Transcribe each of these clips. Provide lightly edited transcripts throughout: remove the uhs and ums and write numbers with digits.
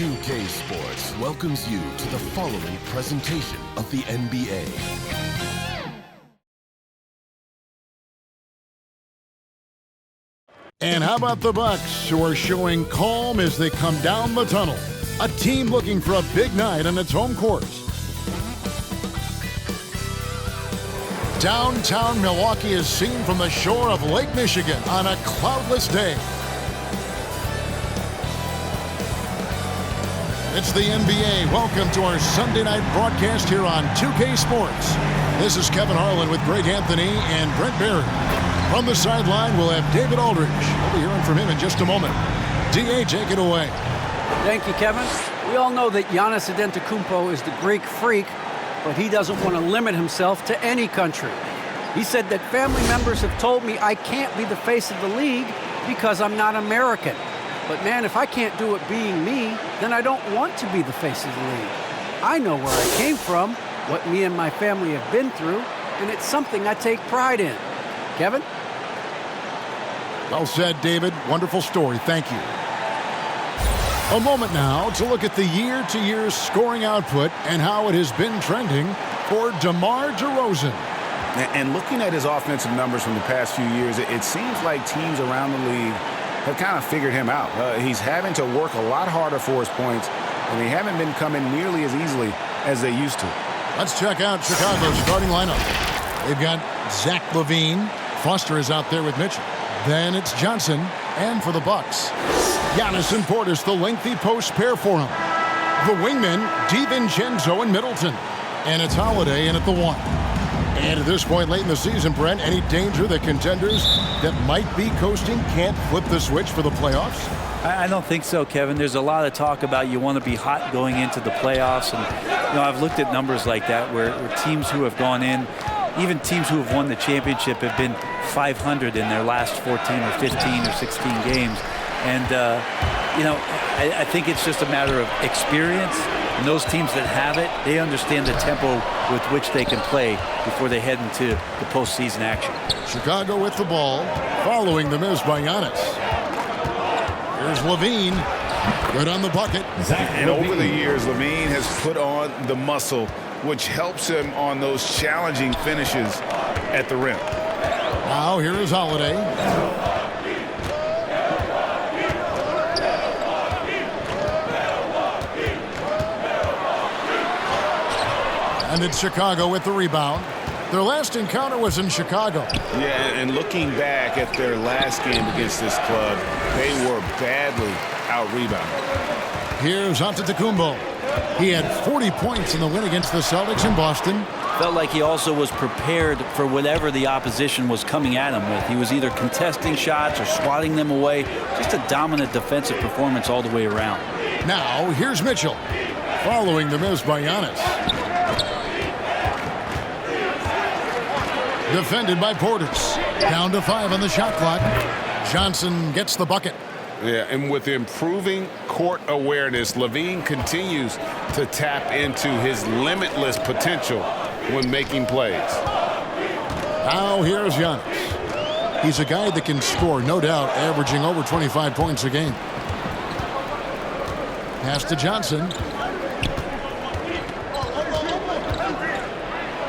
2K Sports welcomes you to the following presentation of the NBA. And how about the Bucks, who are showing calm as they come down the tunnel? A team looking for a big night on its home court. Downtown Milwaukee is seen from the shore of Lake Michigan on a cloudless day. It's the NBA. Welcome to our Sunday night broadcast here on 2K Sports. This is Kevin Harlan with Greg Anthony and Brent Barry. From the sideline, we'll have David Aldridge. We'll be hearing from him in just a moment. D.A., take it away. Thank you, Kevin. We all know that Giannis Antetokounmpo is the Greek freak, but he doesn't want to limit himself to any country. He said that family members have told me I can't be the face of the league because I'm not American. But man, if I can't do it being me, then I don't want to be the face of the league. I know where I came from, what me and my family have been through, and it's something I take pride in. Kevin? Well said, David. Wonderful story. Thank you. A moment now to look at the year-to-year scoring output and how it has been trending for DeMar DeRozan. And looking at his offensive numbers from the past few years, it seems like teams around the league have kind of figured him out. He's having to work a lot harder for his points, and they haven't been coming nearly as easily as they used to. Let's check out Chicago's starting lineup. They've got Zach LaVine. Foster is out there with Mitchell. Then it's Johnson. And for the Bucks, Giannis and Portis, the lengthy post pair for him. The wingmen, DiVincenzo and Middleton. And it's Holiday in at the 1. And at this point late in the season, Brent, any danger that contenders that might be coasting can't flip the switch for the playoffs? I don't think so, Kevin. There's a lot of talk about you want to be hot going into the playoffs. And, I've looked at numbers like that where teams who have gone in, even teams who have won the championship, have been 500 in their last 14 or 15 or 16 games. And, I think it's just a matter of experience. And those teams that have it, they understand the tempo with which they can play before they head into the postseason action. Chicago with the ball, following the miss by Giannis. Here's LaVine, good on the bucket. And over the years, LaVine has put on the muscle, which helps him on those challenging finishes at the rim. Now here is Holiday. And it's Chicago with the rebound. Their last encounter was in Chicago. Yeah, and looking back at their last game against this club, they were badly out-rebounded. Here's Antetokounmpo. He had 40 points in the win against the Celtics in Boston. Felt like he also was prepared for whatever the opposition was coming at him with. He was either contesting shots or swatting them away. Just a dominant defensive performance all the way around. Now, here's Mitchell, following the miss by Giannis. Defended by Portis. Down to 5 on the shot clock. Johnson gets the bucket. Yeah, and with improving court awareness, LaVine continues to tap into his limitless potential when making plays. Now here's Giannis. He's a guy that can score, no doubt, averaging over 25 points a game. Pass to Johnson.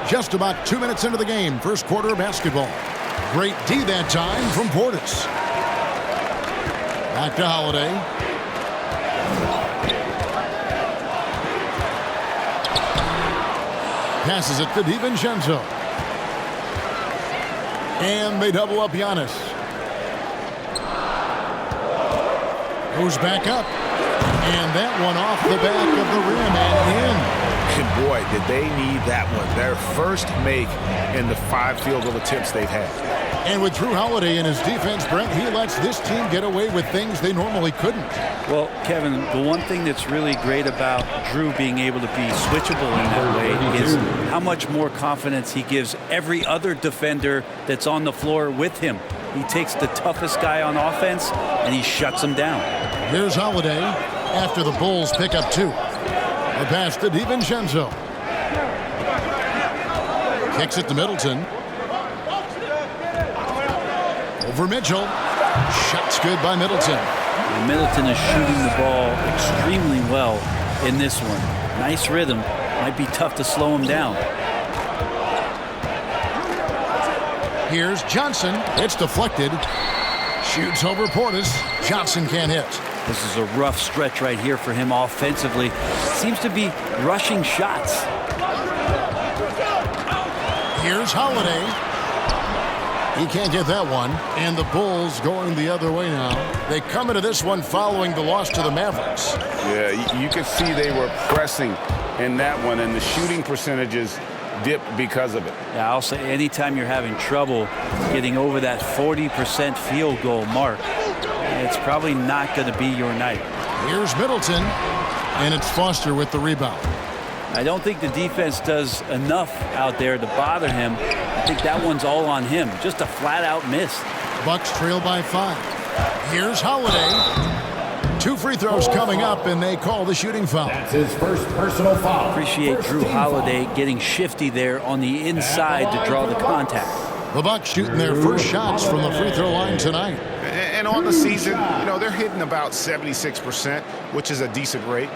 Just about 2 minutes into the game, first quarter of basketball. Great D that time from Portis. Back to Holiday. Passes it to DiVincenzo. And they double up Giannis. Goes back up. And that one off the back of the rim and in. And boy, did they need that one. Their first make in the 5 field goal attempts they've had. And with Drew Holiday in his defense, Brent, he lets this team get away with things they normally couldn't. Well, Kevin, the one thing that's really great about Drew being able to be switchable in that way is how much more confidence he gives every other defender that's on the floor with him. He takes the toughest guy on offense, and he shuts him down. Here's Holiday after the Bulls pick up 2. The pass to DiVincenzo. Kicks it to Middleton. Over Mitchell. Shots good by Middleton. And Middleton is shooting the ball extremely well in this one. Nice rhythm. Might be tough to slow him down. Here's Johnson. It's deflected. Shoots over Portis. Johnson can't hit. This is a rough stretch right here for him offensively. Seems to be rushing shots. Here's Holiday. He can't get that one. And the Bulls going the other way now. They come into this one following the loss to the Mavericks. Yeah, you could see they were pressing in that one, and the shooting percentages dipped because of it. Yeah, I'll say anytime you're having trouble getting over that 40% field goal mark, it's probably not going to be your night. Here's Middleton, and it's Foster with the rebound. I don't think the defense does enough out there to bother him. I think that one's all on him. Just a flat-out miss. Bucks trail by 5. Here's Holiday. 2 free throws coming up, and they call the shooting foul. That's his first personal foul. Appreciate First Drew team Holiday foul. getting shifty there on the inside to draw the contact. The Bucks shooting their first shots from the free throw line tonight. And on the season, you know, they're hitting about 76%, which is a decent rate.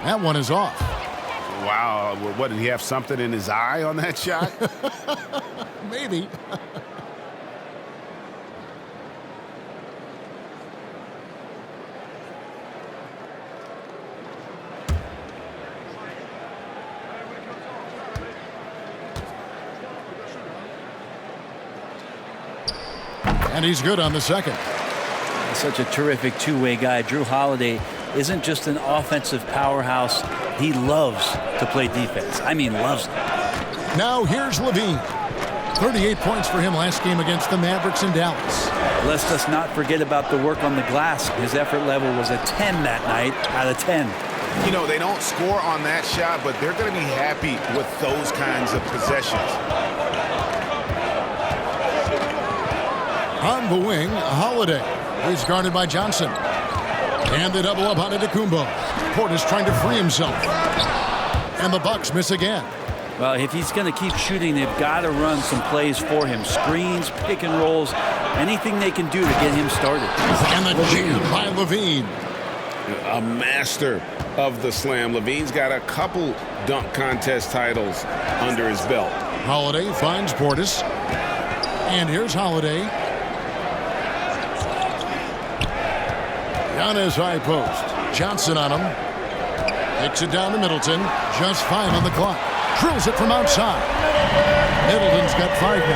That one is off. Wow, what, did he have something in his eye on that shot? Maybe. And he's good on the second. Such a terrific two-way guy. Drew Holiday isn't just an offensive powerhouse. He loves to play defense. I mean, loves it. Now here's Levine. 38 points for him last game against the Mavericks in Dallas. Let's just not forget about the work on the glass. His effort level was a 10 that night out of 10. You know, they don't score on that shot, but they're going to be happy with those kinds of possessions. On the wing, Holiday. He's guarded by Johnson. And they double up on Antetokounmpo. Portis trying to free himself. And the Bucks miss again. Well, if he's going to keep shooting, they've got to run some plays for him. Screens, pick and rolls, anything they can do to get him started. And the jam by Levine. A master of the slam. Levine's got a couple dunk contest titles under his belt. Holiday finds Portis. And here's Holiday. Giannis high post. Johnson on him. Kicks it down to Middleton. Just 5 on the clock. Drills it from outside. Middleton's got 5 now.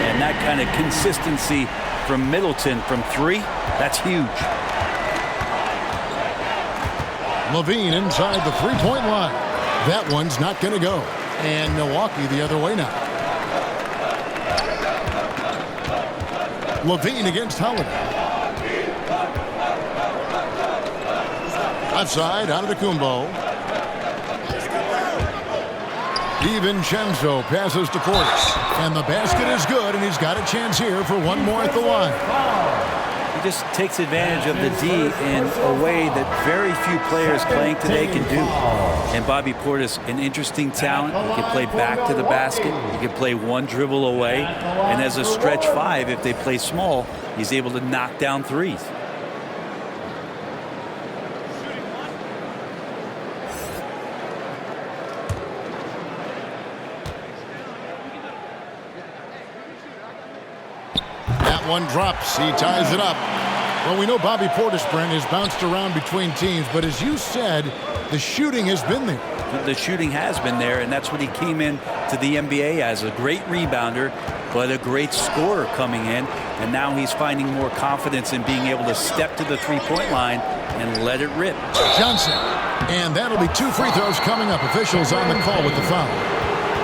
And that kind of consistency from Middleton from 3, that's huge. Levine inside the 3-point line. That one's not going to go. And Milwaukee the other way now. Levine against Holiday. Outside, Antetokounmpo. DiVincenzo passes to Portis. And the basket is good, and he's got a chance here for one more at the line. He just takes advantage of the D in a way that very few players playing today can do. And Bobby Portis, an interesting talent. He can play back to the basket. He can play one dribble away. And as a stretch 5, if they play small, he's able to knock down threes. One drops. He ties it up. Well, we know Bobby Portis, Brent, has bounced around between teams, but as you said, the shooting has been there. The shooting has been there, and that's what he came in to the NBA as, a great rebounder, but a great scorer coming in. And now he's finding more confidence in being able to step to the three-point line and let it rip. Johnson. And that'll be 2 free throws coming up. Officials on the call with the foul.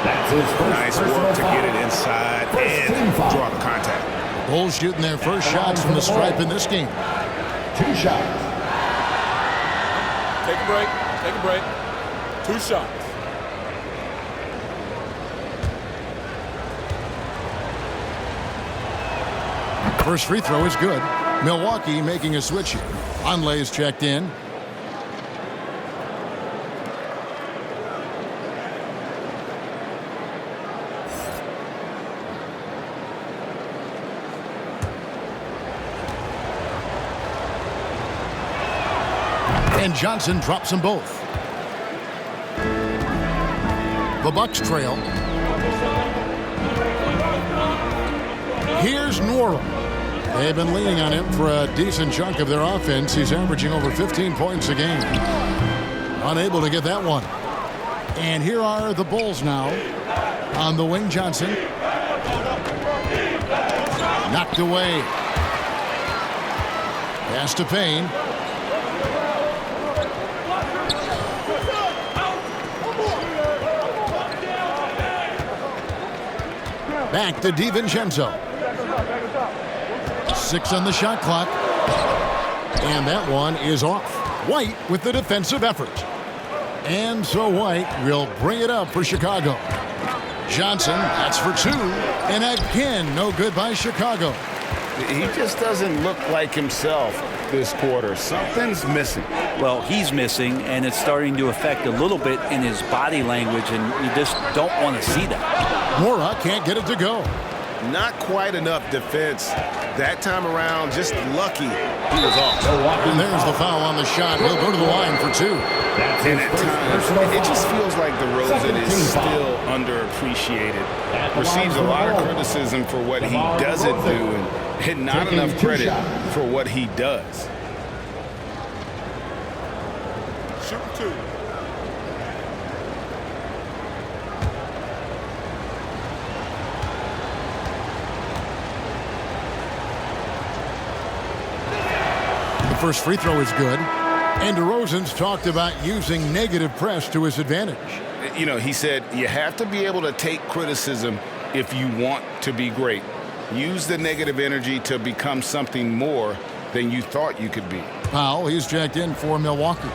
That's his first Nice work to get it inside and draw the contact. Bulls shooting their first shots from the stripe in this game. 2 shots. Take a break. Take a break. 2 shots. First free throw is good. Milwaukee making a switch here. Onley's checked in. And Johnson drops them both. The Bucks trail. Here's Norrell. They've been leaning on him for a decent chunk of their offense. He's averaging over 15 points a game. Unable to get that one. And here are the Bulls now. On the wing, Johnson. Knocked away. Pass to Payne. Back to DiVincenzo. 6 on the shot clock. And that one is off. White with the defensive effort. And so White will bring it up for Chicago. Johnson, that's for 2. And again, no good by Chicago. He just doesn't look like himself this quarter. Something's missing. Well, he's missing, and it's starting to affect a little bit in his body language, and you just don't want to see that. Mora can't get it to go. Not quite enough defense. That time around, just lucky he was off. And there's the foul on the shot. He'll go to the line for 2. And at times, it just feels like DeRozan is still underappreciated. Receives a lot of criticism for what he doesn't do and not enough credit for what he does. Shoot 2. The first free throw is good. And DeRozan's talked about using negative press to his advantage. You know, he said you have to be able to take criticism if you want to be great. Use the negative energy to become something more than you thought you could be. Powell, he's checked in for Milwaukee.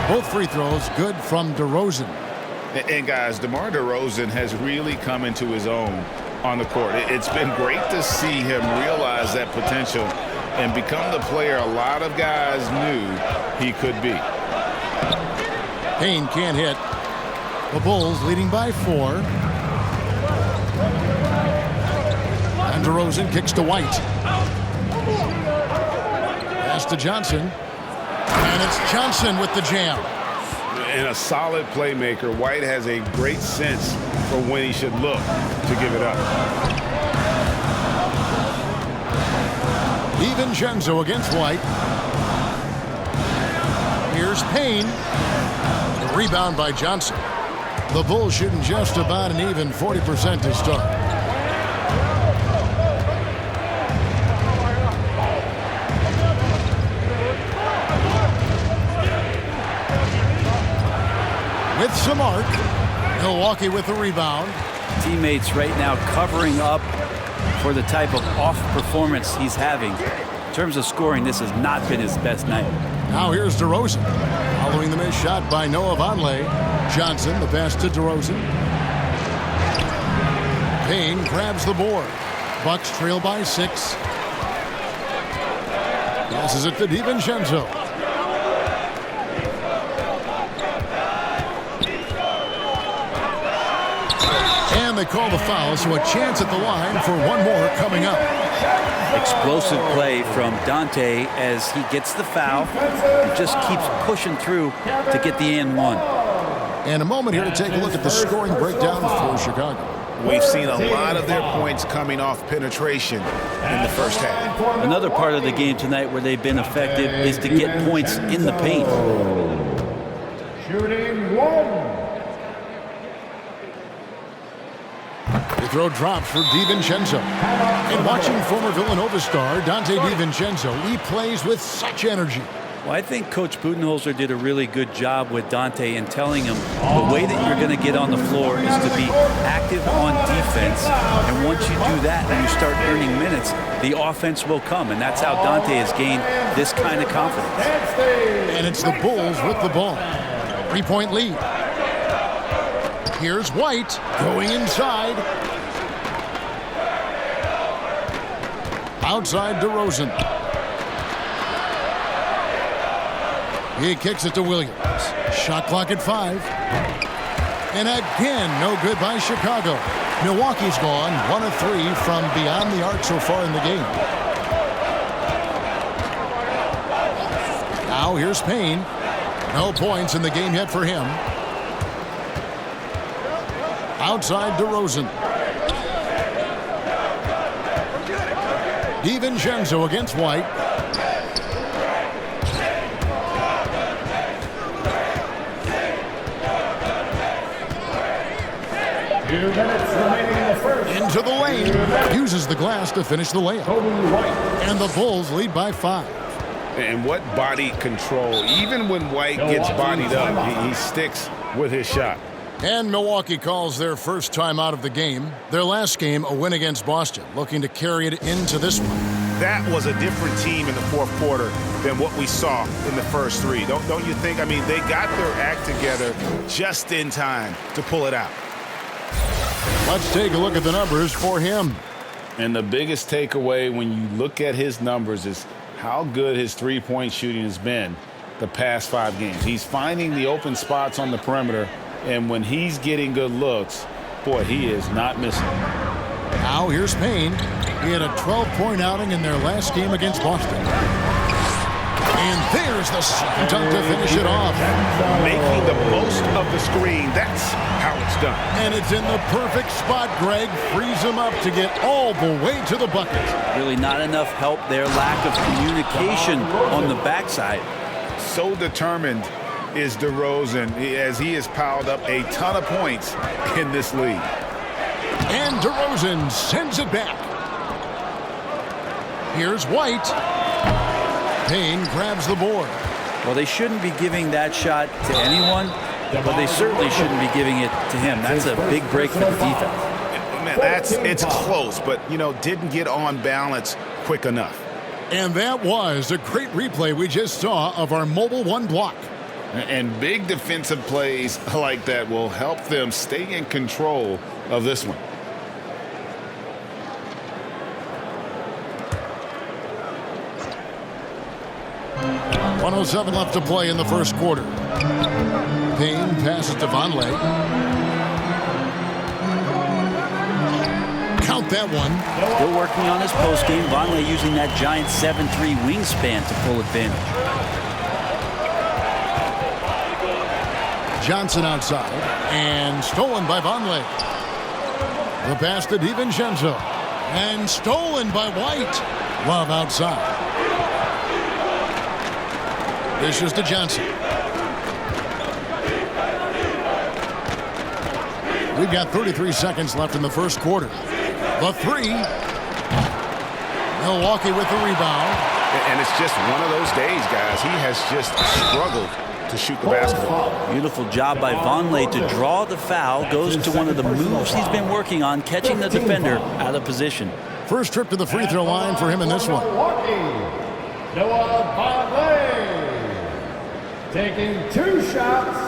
Both free throws good from DeRozan. And guys, DeMar DeRozan has really come into his own on the court. It's been great to see him realize that potential and become the player a lot of guys knew he could be. Payne can't hit. The Bulls leading by 4. And DeRozan kicks to White. Pass to Johnson. And it's Johnson with the jam. And a solid playmaker, White has a great sense for when he should look to give it up. DiVincenzo against White. Here's Payne. The rebound by Johnson. The Bulls shooting just about an even 40% to start. With some arc. Milwaukee with the rebound. Teammates right now covering up for the type of off performance he's having. In terms of scoring, this has not been his best night. Now here's DeRozan. Following the missed shot by Noah Vonleh. Johnson, the pass to DeRozan. Payne grabs the board. Bucks trail by 6. Passes it to DiVincenzo. And they call the foul, so a chance at the line for one more coming up. Explosive play from Dante as he gets the foul and just keeps pushing through to get the and one. And a moment here to take a look at the scoring breakdown for Chicago. We've seen a lot of their points coming off penetration in the first half. Another part of the game tonight where they've been effective is to get points in the paint. Shooting 1. The throw drops for DiVincenzo. And watching former Villanova star Dante DiVincenzo, he plays with such energy. Well, I think Coach Budenholzer did a really good job with Dante in telling him the way that you're going to get on the floor is to be active on defense. And once you do that and you start earning minutes, the offense will come. And that's how Dante has gained this kind of confidence. And it's the Bulls with the ball. 3-point lead. Here's White going inside. Outside DeRozan. He kicks it to Williams. Shot clock at 5. And again, no good by Chicago. Milwaukee's gone 1 of 3 from beyond the arc so far in the game. Now here's Payne. No points in the game yet for him. Outside DeRozan. DiVincenzo against White. Into the lane. Uses the glass to finish the layup. And the Bulls lead by 5. And what body control. Even when White gets bodied up, he sticks with his shot. And Milwaukee calls their first time out of the game. Their last game, a win against Boston, looking to carry it into this one. That was a different team in the fourth quarter than what we saw in the first 3. Don't you think? I mean, they got their act together just in time to pull it out. Let's take a look at the numbers for him. And the biggest takeaway when you look at his numbers is how good his three-point shooting has been the past 5 games. He's finding the open spots on the perimeter, and when he's getting good looks, boy, he is not missing. Now here's Payne. He had a 12-point outing in their last game against Boston. And there's the second dunk to finish it off. Making the most of the screen. That's how it's done. And it's in the perfect spot. Greg frees him up to get all the way to the bucket. Really not enough help there. Lack of communication on the backside. So determined is DeRozan as he has piled up a ton of points in this league. And DeRozan sends it back. Here's White. Payne grabs the board. Well, they shouldn't be giving that shot to anyone, but they certainly shouldn't be giving it to him. That's a big break for the defense. Man, it's close, but, didn't get on balance quick enough. And that was a great replay we just saw of our Mobile One block. And big defensive plays like that will help them stay in control of this one. .107 left to play in the first quarter. Payne passes to Vonleh. Count that one. Still working on his postgame. Vonleh using that giant 7'3" wingspan to full advantage. Johnson outside. And stolen by Vonleh. The pass to DiVincenzo. And stolen by White. Love outside. This is to Johnson. We've got 33 seconds left in the first quarter. The 3. Milwaukee with the rebound. And it's just one of those days, guys. He has just struggled to shoot the basketball. Beautiful job by Vonleh to draw the foul. Goes to one of the moves he's been working on, catching the defender out of position. First trip to the free throw line for him in this one. Taking 2 shots.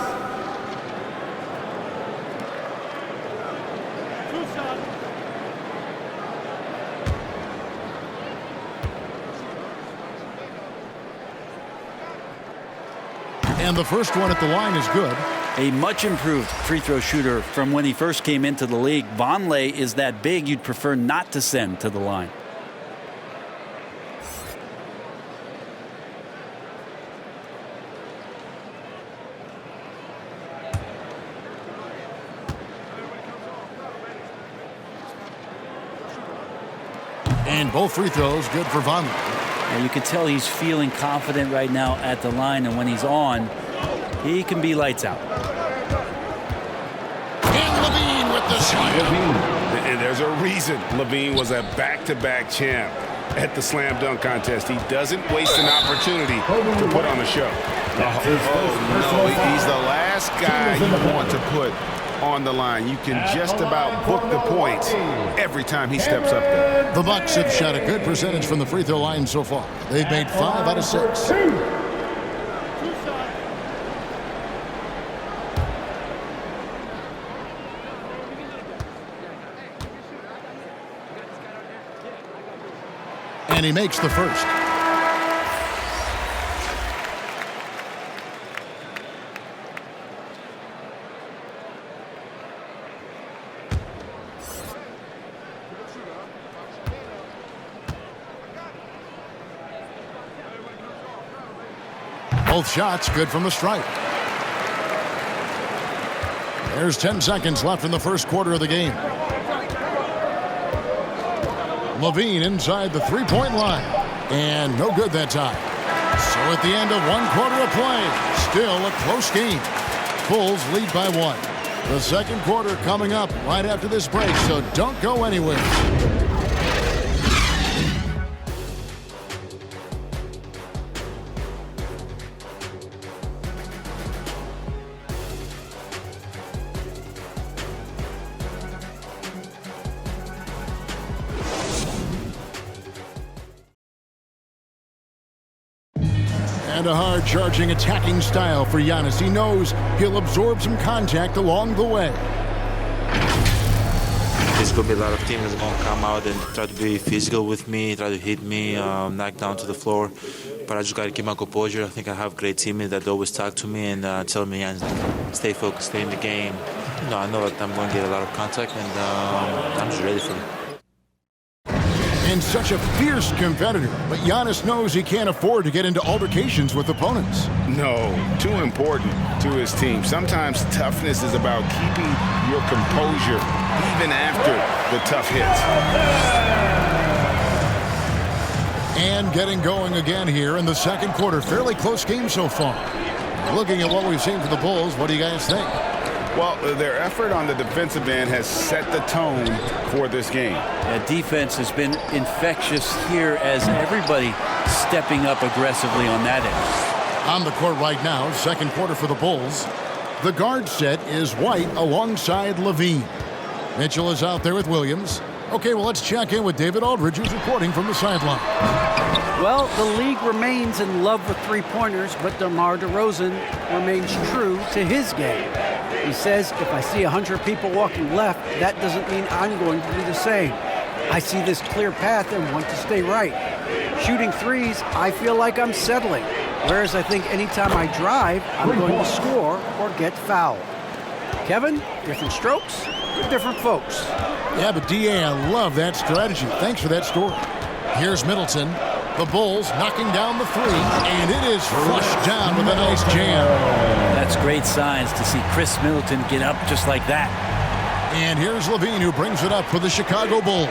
And the first one at the line is good. A much improved free throw shooter from when he first came into the league. Vonleh is that big you'd prefer not to send to the line. And both free throws good for Vonleh. And you can tell he's feeling confident right now at the line, and when he's on, he can be lights out. And Levine with the slam. And there's a reason Levine was a back-to-back champ at the slam dunk contest. He doesn't waste an opportunity to put on a show. No, he's the last guy you want to put on the line. You can just about book the points every time he steps up there. The Bucks have shot a good percentage from the free throw line so far. They've made 5 out of 6. And he makes the first. Both shots good from the stripe. There's 10 seconds left in the first quarter of the game. Levine inside the three-point line. And no good that time. So at the end of 1 quarter of play, still a close game. Bulls lead by 1. The second quarter coming up right after this break, so don't go anywhere. And a hard-charging attacking style for Giannis. He knows he'll absorb some contact along the way. There's going to be a lot of teams that's going to come out and try to be physical with me, try to hit me, knock down to the floor. But I just got to keep my composure. I think I have great teammates that always talk to me and tell me, stay focused, stay in the game. I know that I'm going to get a lot of contact, and I'm just ready for it. And such a fierce competitor, but Giannis knows he can't afford to get into altercations with opponents. No, too important to his team. Sometimes toughness is about keeping your composure even after the tough hits. And getting going again here in the second quarter. Fairly close game so far. Looking at what we've seen for the Bulls, what do you guys think? Well, their effort on the defensive end has set the tone for this game. Yeah, defense has been infectious here as everybody stepping up aggressively on that end. On the court right now, second quarter for the Bulls. The guard set is White alongside Levine. Mitchell is out there with Williams. Okay, well, let's check in with David Aldridge, who's reporting from the sideline. Well, the league remains in love with three-pointers, but DeMar DeRozan remains true to his game. He says, if I see 100 people walking left, that doesn't mean I'm going to do the same. I see this clear path and want to stay right. Shooting threes, I feel like I'm settling. Whereas I think anytime I drive, I'm going to score or get fouled. Kevin, different strokes for different folks. Yeah, but D.A., I love that strategy. Thanks for that story. Here's Middleton. The Bulls knocking down the three, and it is flushed down with a nice jam. That's great signs to see Chris Middleton get up just like that. And here's Levine, who brings it up for the Chicago Bulls.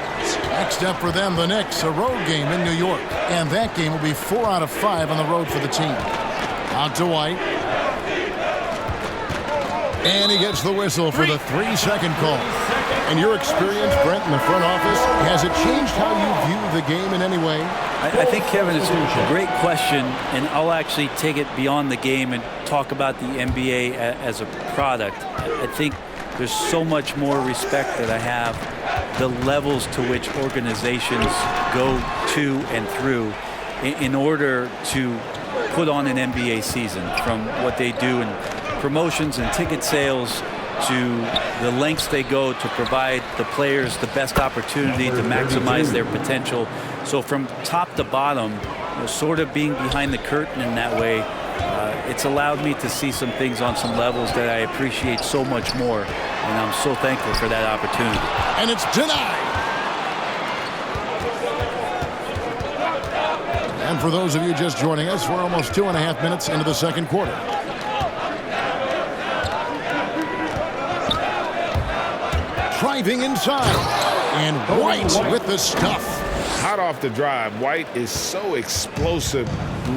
Next up for them, the Knicks, a road game in New York. And that game will be 4 out of 5 on the road for the team. Out to White. And he gets the whistle for the 3-second call. And your experience, Brent, in the front office, has it changed how you view the game in any way? I think, Kevin, it's a great question, and I'll actually take it beyond the game and talk about the NBA as a product. I think there's so much more respect that I have, the levels to which organizations go to and through in order to put on an NBA season, from what they do in promotions and ticket sales to the lengths they go to provide the players the best opportunity to maximize their potential. So from top to bottom, sort of being behind the curtain in that way, it's allowed me to see some things on some levels that I appreciate so much more. And I'm so thankful for that opportunity. And it's denied. And for those of you just joining us, we're almost 2.5 minutes into the second quarter. Driving inside, and White with the stuff. Hot off the drive, White is so explosive,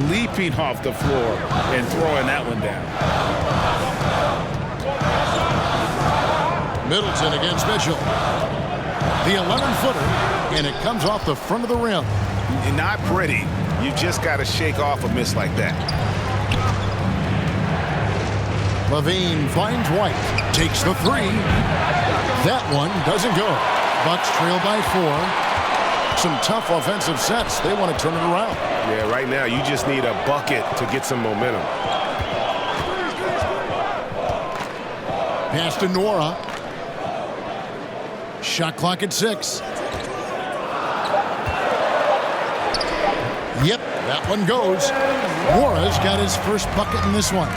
leaping off the floor and throwing that one down. Middleton against Mitchell. The 11-footer, and it comes off the front of the rim. Not pretty. You just got to shake off a miss like that. Levine finds White, takes the three. That one doesn't go. Bucks trail by 4. Some tough offensive sets. They want to turn it around. Yeah, right now you just need a bucket to get some momentum. Pass to Nora. Shot clock at 6. Yep, that one goes. Nora's got his first bucket in this one.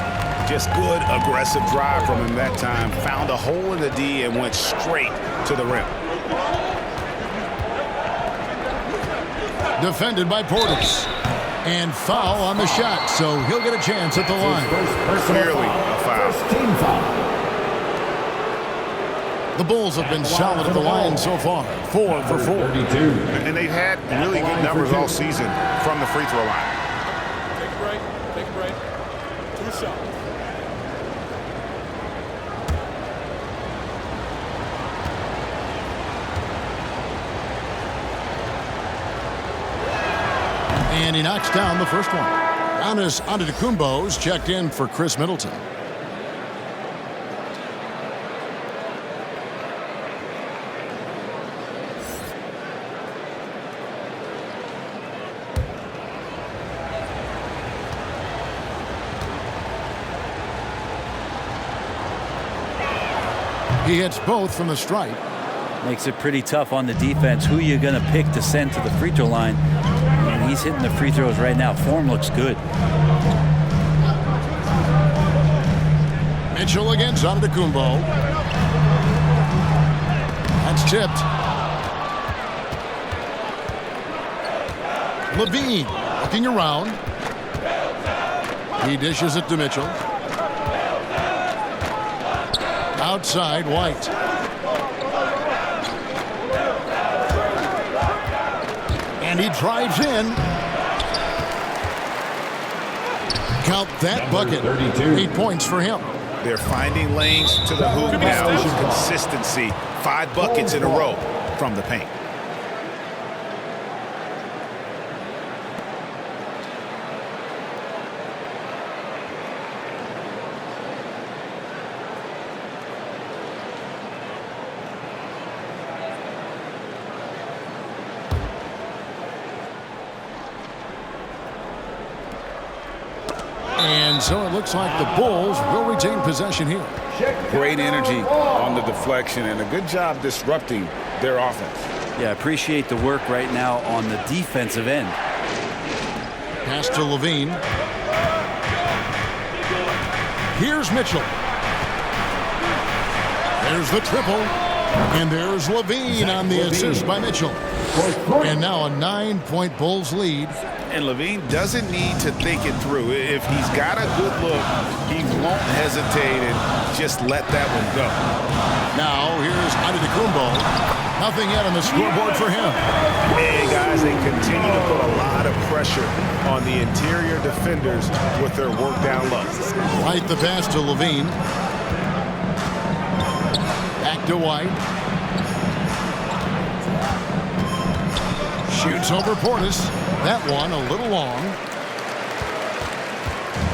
Just good, aggressive drive from him that time. Found a hole in the D and went straight to the rim. Defended by Portis. And foul on the shot, so he'll get a chance at the line. Clearly a foul. First team foul. The Bulls have been solid at the line so far, 4 for 4. 32. And they've had really good numbers all season from the free throw line. Take a break. Take a break. 2 shots. And he knocks down the first one. Giannis Antetokounmpo's checked in for Chris Middleton. He hits both from the stripe. Makes it pretty tough on the defense. Who you going to pick to send to the free throw line? And he's hitting the free throws right now. Form looks good. Mitchell against Antetokounmpo. That's tipped. Levine looking around. He dishes it to Mitchell. Outside, White. And he drives in. Count that bucket. 32. 8 points for him. They're finding lanes to the hoop now. Consistency. 5 buckets in a row from the paint. And so it looks like the Bulls will retain possession here. Great energy on the deflection and a good job disrupting their offense. Yeah, appreciate the work right now on the defensive end. Pass to Levine. Here's Mitchell. There's the triple. And there's Levine on the assist by Mitchell. And now a 9-point Bulls lead. And Levine doesn't need to think it through. If he's got a good look, he won't hesitate and just let that one go. Now here's Antetokounmpo. Nothing yet on the scoreboard for him. And guys, they continue to put a lot of pressure on the interior defenders with their work down low. Right the pass to Levine. Back to White. Shoots over Portis. That one a little long.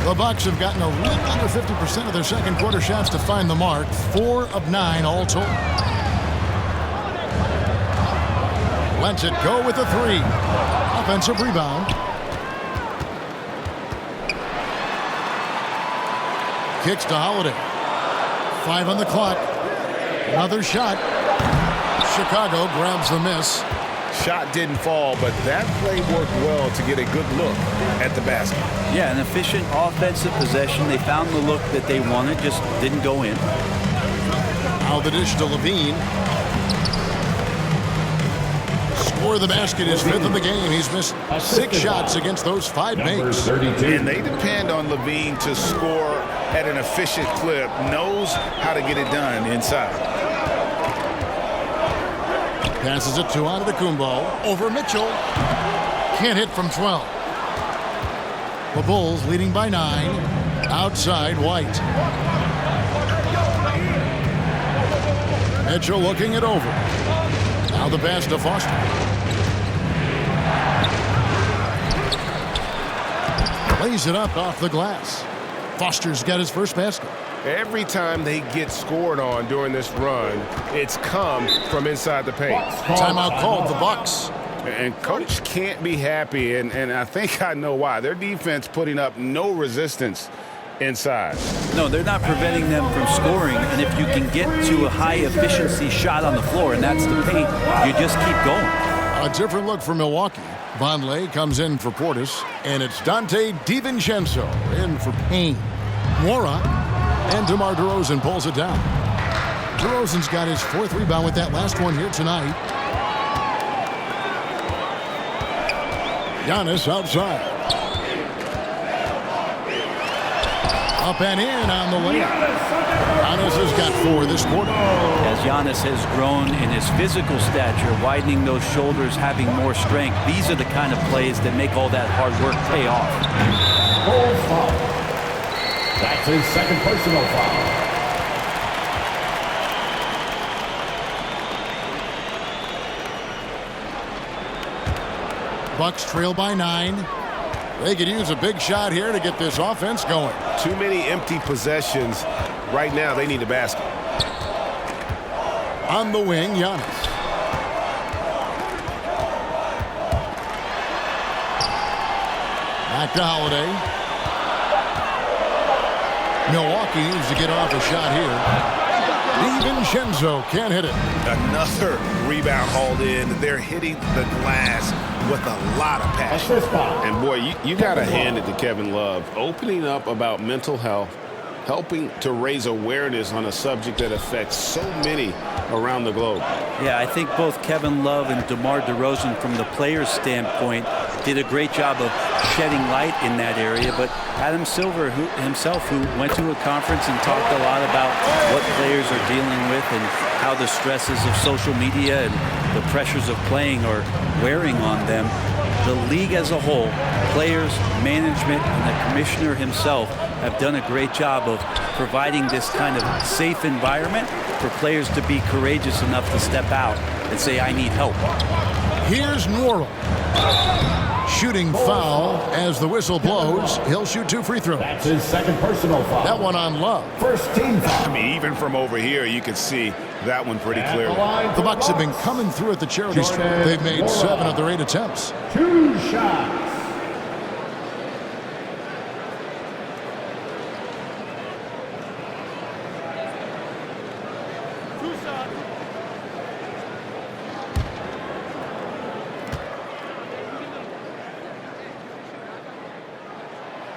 The Bucks have gotten a little under 50% of their second quarter shots to find the mark. 4 of 9 all told. Lets it go with a 3. Offensive rebound. Kicks to Holiday. 5 on the clock. Another shot. Chicago grabs the miss. Shot didn't fall, but that play worked well to get a good look at the basket. Yeah, an efficient offensive possession. They found the look that they wanted, just didn't go in. Now the dish to Levine. Score the basket is 5th in the game. He's missed 6 shots against those 5 makes. And they depend on Levine to score at an efficient clip, knows how to get it done inside. Passes it to Antetokounmpo. Over Mitchell. Can't hit from 12. The Bulls leading by 9. Outside, White. Mitchell looking it over. Now the pass to Foster. Lays it up off the glass. Foster's got his first basket. Every time they get scored on during this run, it's come from inside the paint. Timeout called the Bucks. And coach can't be happy, and I think I know why. Their defense putting up no resistance inside. No, they're not preventing them from scoring, and if you can get to a high-efficiency shot on the floor, and that's the paint, you just keep going. A different look for Milwaukee. Vonleh comes in for Portis, and it's Dante DiVincenzo in for Payne. Mora and DeMar DeRozan pulls it down. DeRozan's got his 4th rebound with that last one here tonight. Giannis outside. Up and in on the layup. Giannis has got 4 this quarter. As Giannis has grown in his physical stature, widening those shoulders, having more strength, these are the kind of plays that make all that hard work pay off. Foul. That's his second personal foul. Bucks trail by 9. They could use a big shot here to get this offense going. Too many empty possessions. Right now, they need a basket. On the wing, Giannis. Back to Holiday. Milwaukee needs to get off a shot here. DiVincenzo can't hit it. Another rebound hauled in. They're hitting the glass with a lot of passion. And boy, you got to hand it to Kevin Love. Opening up about mental health, helping to raise awareness on a subject that affects so many around the globe. Yeah, I think both Kevin Love and DeMar DeRozan, from the player's standpoint, did a great job of shedding light in that area. But Adam Silver himself, who went to a conference and talked a lot about what players are dealing with and how the stresses of social media and the pressures of playing are wearing on them. The league as a whole, players, management, and the commissioner himself have done a great job of providing this kind of safe environment for players to be courageous enough to step out and say, I need help. Here's Norrell. Shooting foul as the whistle blows. He'll shoot 2 free throws. That's his second personal foul. That one on Love. First team foul. I mean, even from over here, you can see that one pretty clearly. The Bucks have been coming through at the charity stripe. They've made 7 of their 8 attempts. 2 shots.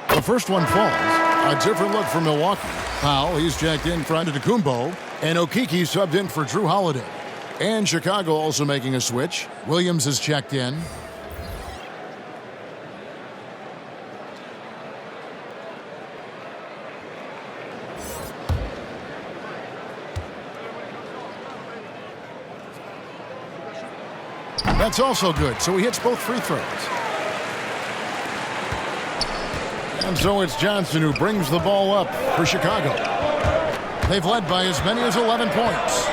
The first one falls. A different look for Milwaukee. Powell, he's checked in for Antetokounmpo. And Okeke subbed in for Drew Holiday. And Chicago also making a switch. Williams is checked in. That's also good, so he hits both free throws. And so it's Johnson who brings the ball up for Chicago. They've led by as many as 11 points.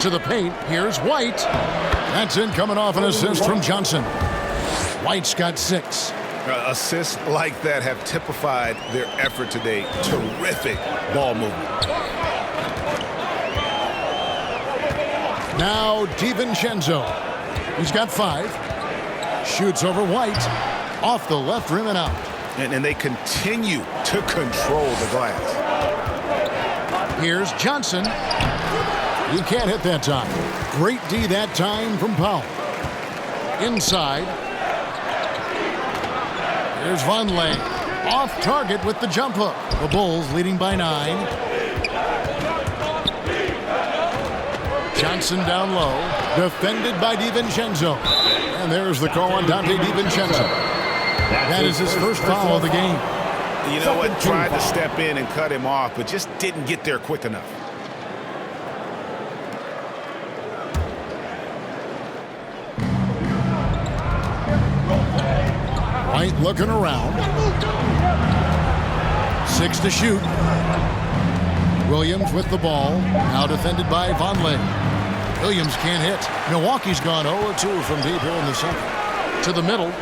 To the paint, here's White. That's in, coming off an assist from Johnson. White's got 6. Assists like that have typified their effort today. Terrific ball movement. Now DiVincenzo. He's got 5. Shoots over White. Off the left rim and out. And they continue to control the glass. Here's Johnson. He can't hit that time. Great D that time from Powell. Inside. Here's Vonleh. Off target with the jump hook. The Bulls leading by 9. Johnson down low. Defended by DiVincenzo. And there's the call on Dante DiVincenzo. That is his first foul of the game. You know what? Tried to step in and cut him off, but just didn't get there quick enough. White looking around. 6 to shoot. Williams with the ball. Now defended by Vonleh. Williams can't hit. Milwaukee's gone 0-2 from deep here in the second. To the middle.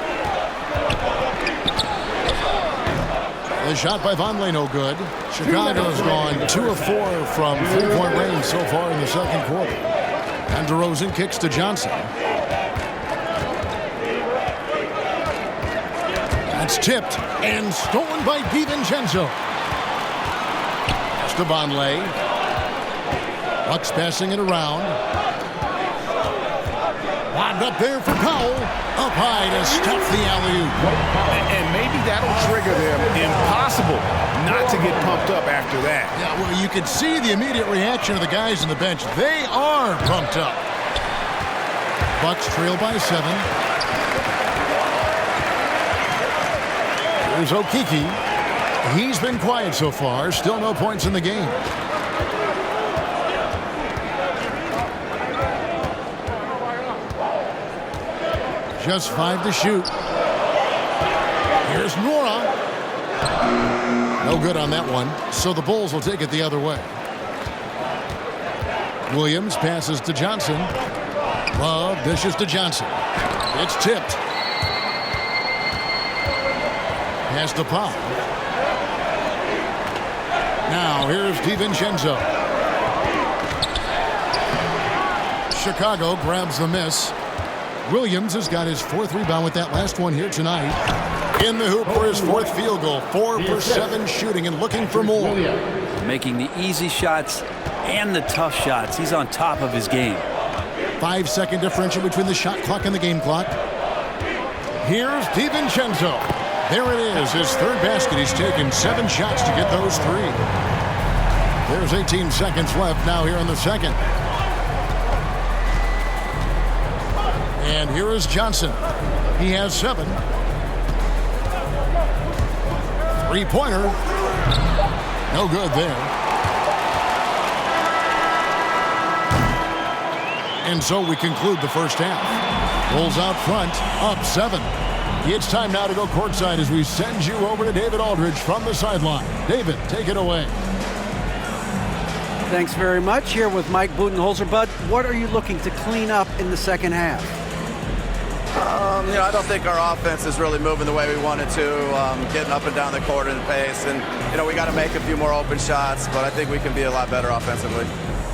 The shot by Vonleh no good. Chicago's gone 2 of 4 from 3-point range so far in the second quarter. And DeRozan kicks to Johnson. That's tipped and stolen by DiVincenzo. Pass to Vonleh. Bucks passing it around. Lobbed up there for Powell. Up high to stuff the alley-oop. And maybe that'll trigger them. Impossible not to get pumped up after that. Yeah, well, you can see the immediate reaction of the guys on the bench. They are pumped up. Bucks trail by 7. Here's Okiki. He's been quiet so far. Still no points in the game. Just 5 to shoot. Here's Nora. No good on that one. So the Bulls will take it the other way. Williams passes to Johnson. Love dishes to Johnson. It's tipped. Pass to Powell. Now here's DiVincenzo. Chicago grabs the miss. Williams has got his 4th rebound with that last one here tonight. In the hoop for his 4th field goal. 4 for 7 shooting and looking for more. Making the easy shots and the tough shots. He's on top of his game. 5-second differential between the shot clock and the game clock. Here's DiVincenzo. There it is, his 3rd basket. He's taken 7 shots to get those 3. There's 18 seconds left now here in the second. And here is Johnson. He has 7. 3-pointer. No good there. And so we conclude the first half. Bulls out front, up 7. It's time now to go courtside as we send you over to David Aldridge from the sideline. David, take it away. Thanks very much. Here with Mike Budenholzer. Bud, what are you looking to clean up in the second half? I don't think our offense is really moving the way we wanted to, getting up and down the court in the pace. And, we got to make a few more open shots, but I think we can be a lot better offensively.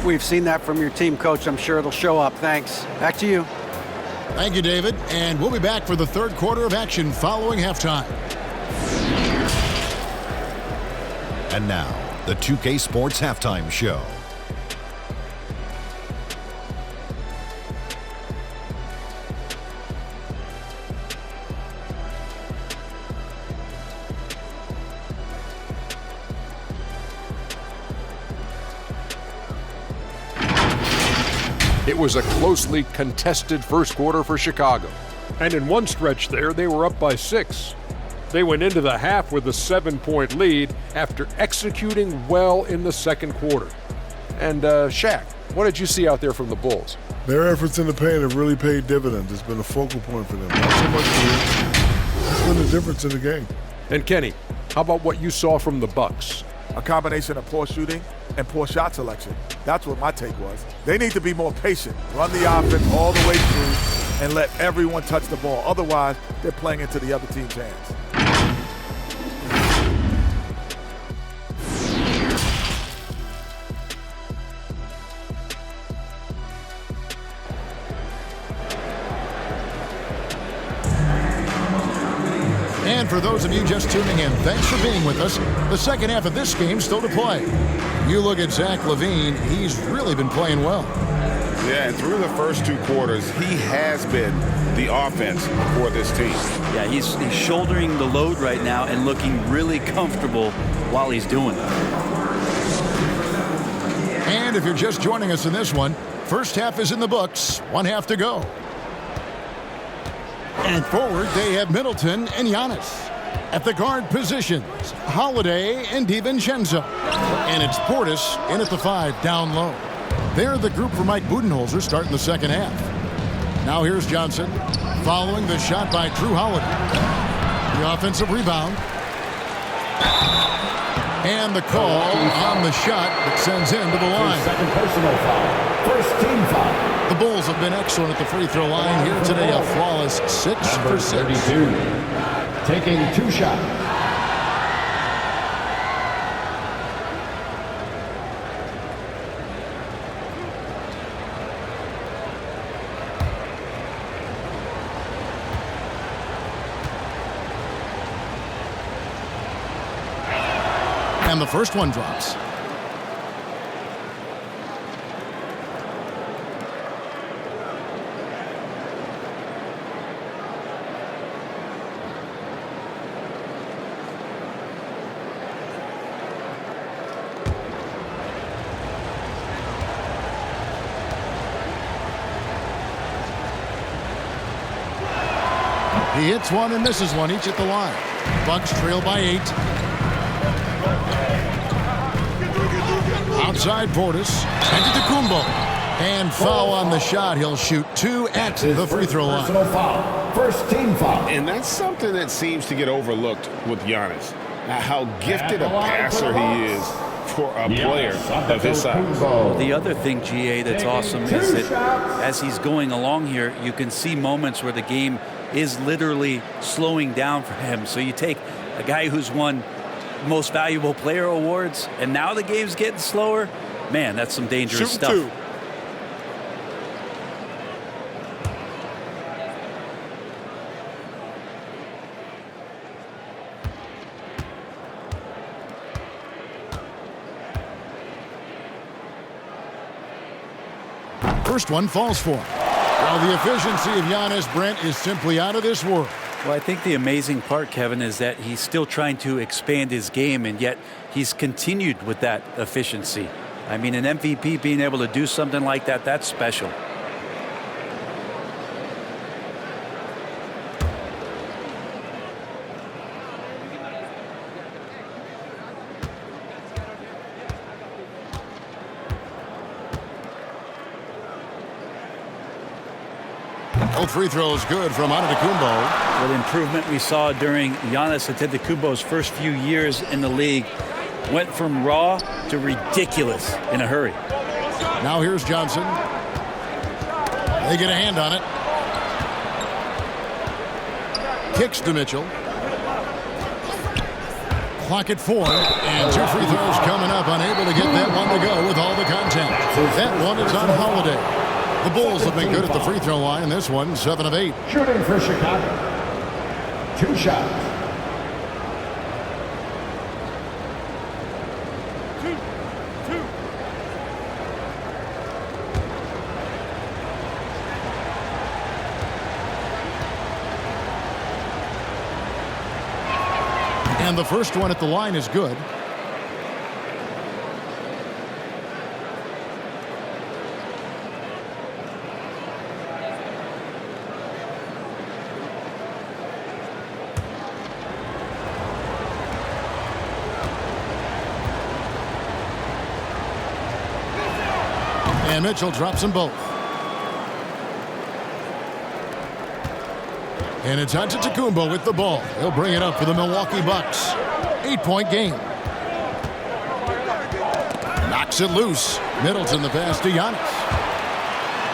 We've seen that from your team, Coach. I'm sure it'll show up. Thanks. Back to you. Thank you, David. And we'll be back for the 3rd quarter of action following halftime. And now, the 2K Sports Halftime Show. It was a closely contested first quarter for Chicago. And in one stretch there, they were up by 6. They went into the half with a 7-point lead after executing well in the second quarter. And Shaq, what did you see out there from the Bulls? Their efforts in the paint have really paid dividends. It's been a focal point for them. Not so much for them. It's been the difference in the game. And Kenny, how about what you saw from the Bucks? A combination of poor shooting and poor shot selection. That's what my take was. They need to be more patient, run the offense all the way through, and let everyone touch the ball. Otherwise, they're playing into the other team's hands. And for those of you just tuning in, thanks for being with us. The second half of this game still to play. You look at Zach LaVine, he's really been playing well. Yeah, and through the first 2 quarters, he has been the offense for this team. Yeah, he's shouldering the load right now and looking really comfortable while he's doing it. And if you're just joining us in this one, first half is in the books, 1 half to go. And forward, they have Middleton and Giannis. At the guard positions, Holiday and DiVincenzo. And it's Portis in at the 5, down low. They're the group for Mike Budenholzer starting the second half. Now here's Johnson, following the shot by Drew Holiday. The offensive rebound. And the call on the shot that sends him to the line. Second personal foul. First team foul. The Bulls have been excellent at the free throw line here today. A flawless 6 for 6. 32. Taking 2 shots. And the first one drops. He hits one and misses one, each at the line. Bucks trail by 8. Outside Portis. Antetokounmpo. And foul on the shot. He'll shoot 2 at the free throw line. Personal foul. First team foul. And that's something that seems to get overlooked with Giannis. Now, how gifted a passer he is for a player of his size. Well, the other thing, GA, that's awesome is that as he's going along here, you can see moments where the game is literally slowing down for him. So you take a guy who's won most valuable player awards, and now the game's getting slower. Man, that's some dangerous stuff. Two. First one falls for him. Well, the efficiency of Giannis, Brent, is simply out of this world. Well, I think the amazing part, Kevin, is that he's still trying to expand his game, and yet he's continued with that efficiency. I mean, an MVP being able to do something like that, that's special. Both free throws good from Antetokounmpo. What improvement we saw during Giannis Antetokounmpo's first few years in the league. Went from raw to ridiculous in a hurry. Now here's Johnson. They get a hand on it. Kicks to Mitchell. Clock at 4, and 2 free throws coming up. Unable to get that one to go with all the contact. That one is on Holiday. The Bulls have been good at the free throw line, and this one, 7 of 8. Shooting for Chicago. 2 shots. And the first one at the line is good. And Mitchell drops them both. And it's Antetokounmpo with the ball. He'll bring it up for the Milwaukee Bucks. 8-point game. Knocks it loose. Middleton the pass to Giannis.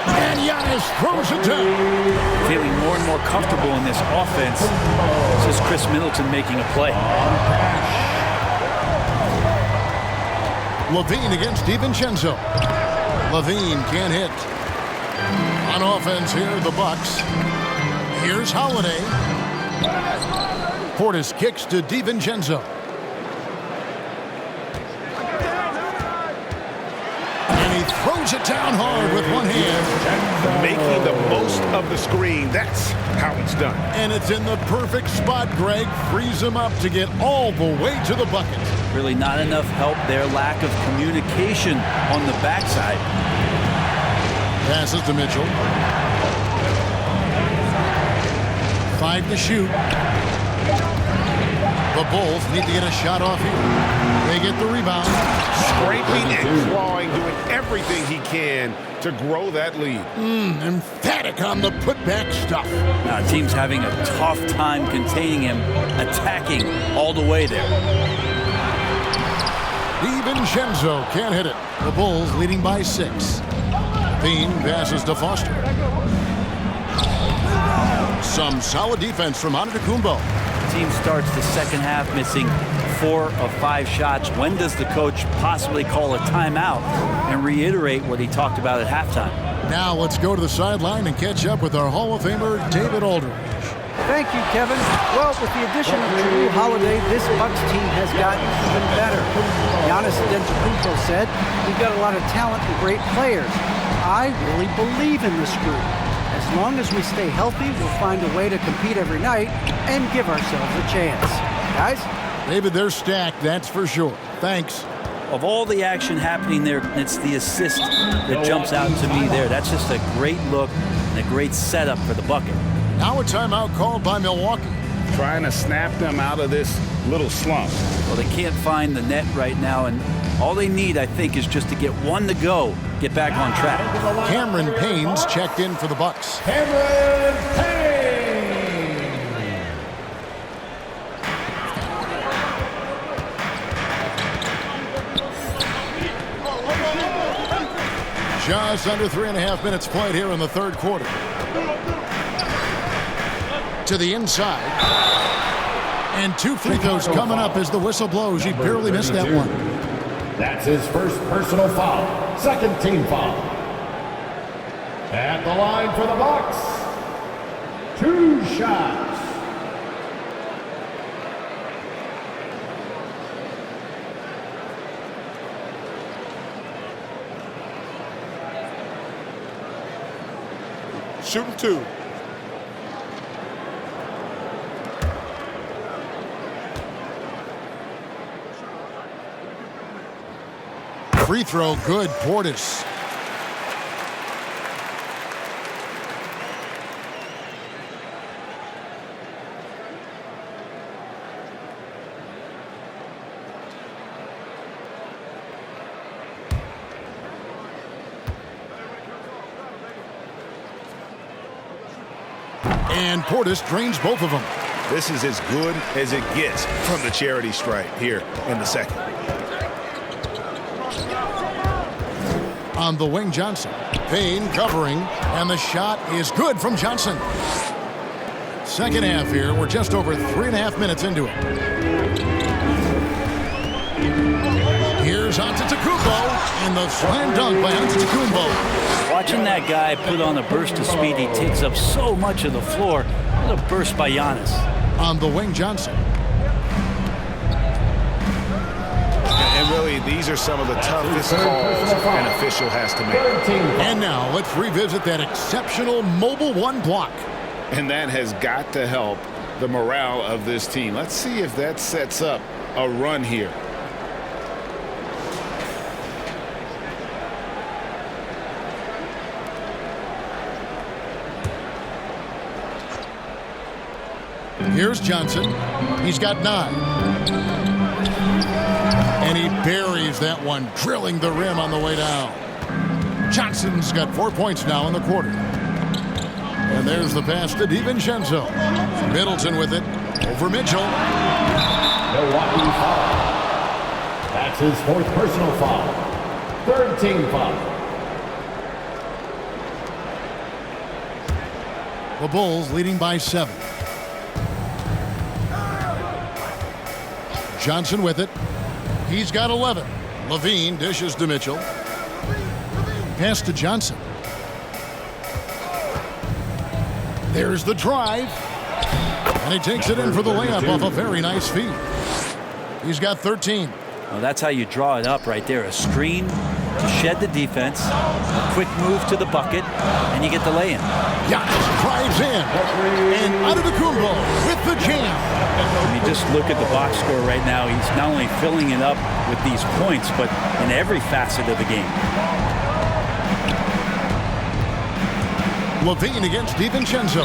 And Giannis throws it down. Feeling more and more comfortable in this offense. This is Chris Middleton making a play. Levine against DiVincenzo. Levine can't hit. On offense here, the Bucks. Here's Holiday. Portis kicks to DiVincenzo. And he throws it down hard with one hand. Making the most of the screen. That's how it's done. And it's in the perfect spot, Greg. Frees him up to get all the way to the bucket. Really not enough help there. Lack of communication on the backside. Passes to Mitchell. 5 to shoot. The Bulls need to get a shot off here. They get the rebound. Scraping and clawing, doing everything he can to grow that lead. Emphatic on the putback stuff. Now, team's having a tough time containing him, attacking all the way there. DiVincenzo can't hit it. The Bulls leading by 6. Bean passes to Foster. Some solid defense from Antetokounmpo. Team starts the second half missing 4 of 5 shots. When does the coach possibly call a timeout and reiterate what he talked about at halftime? Now let's go to the sideline and catch up with our Hall of Famer, David Aldridge. Thank you, Kevin. Well, with the addition of Jrue Holiday, this Bucks team has gotten even better. Giannis Antetokounmpo said, "We've got a lot of talent and great players. I really believe in this group. As long as we stay healthy, we'll find a way to compete every night and give ourselves a chance." Guys? David, they're stacked, that's for sure. Thanks. Of all the action happening there, it's the assist that jumps out to me there. That's just a great look and a great setup for the bucket. Now a timeout called by Milwaukee. trying to snap them out of this little slump. Well, they can't find the net right now, and all they need, I think, is just to get one to go, get back on track. Cameron Payne's checked in for the Bucks. Cameron Payne. Just under 3.5 minutes played here in the third quarter. To the inside. And 2 free throws coming up as the whistle blows. He barely missed that one. That's his first personal foul. Second team foul. At the line for the Bucks. 2 shots. Shooting 2. Free throw good, Portis. And Portis drains both of them. This is as good as it gets from the charity stripe here in the second. On the wing, Johnson. Payne covering, and the shot is good from Johnson. Second half here. We're just over 3.5 minutes into it. Here's Antetokounmpo, and the slam dunk by Antetokounmpo. Watching that guy put on a burst of speed, he takes up so much of the floor. What a burst by Giannis. On the wing, Johnson. And really, these are some of the toughest calls an official has to make. And now, let's revisit that exceptional mobile one block. And that has got to help the morale of this team. Let's see if that sets up a run here. Here's Johnson. He's got 9. And he buries that one, drilling the rim on the way down. Johnson's got 4 points now in the quarter. And there's the pass to DiVincenzo. Middleton with it. Over Mitchell. Milwaukee foul. That's his 4th personal foul. 3rd team foul. The Bulls leading by 7. Johnson with it. He's got 11. Levine dishes to Mitchell. Pass to Johnson. There's the drive. And he takes it in for the layup off a very nice feed. He's got 13. Well, that's how you draw it up right there. A screen to shed the defense, a quick move to the bucket, and you get the lay-in. Giannis drives in. And Antetokounmpo with the jam. When you just look at the box score right now, he's not only filling it up with these points, but in every facet of the game. Levine against DiVincenzo.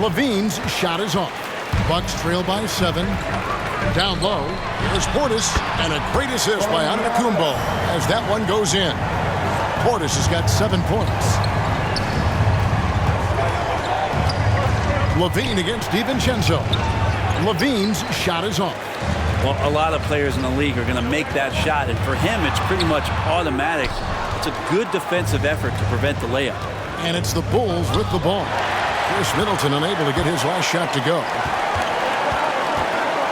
Levine's shot is off. Bucks trail by 7. Down low, here's Portis, and a great assist by Antetokounmpo as that one goes in. Portis has got 7 points. Levine against DiVincenzo. Levine's shot is off. Well, a lot of players in the league are going to make that shot, and for him, it's pretty much automatic. It's a good defensive effort to prevent the layup. And it's the Bulls with the ball. Chris Middleton unable to get his last shot to go.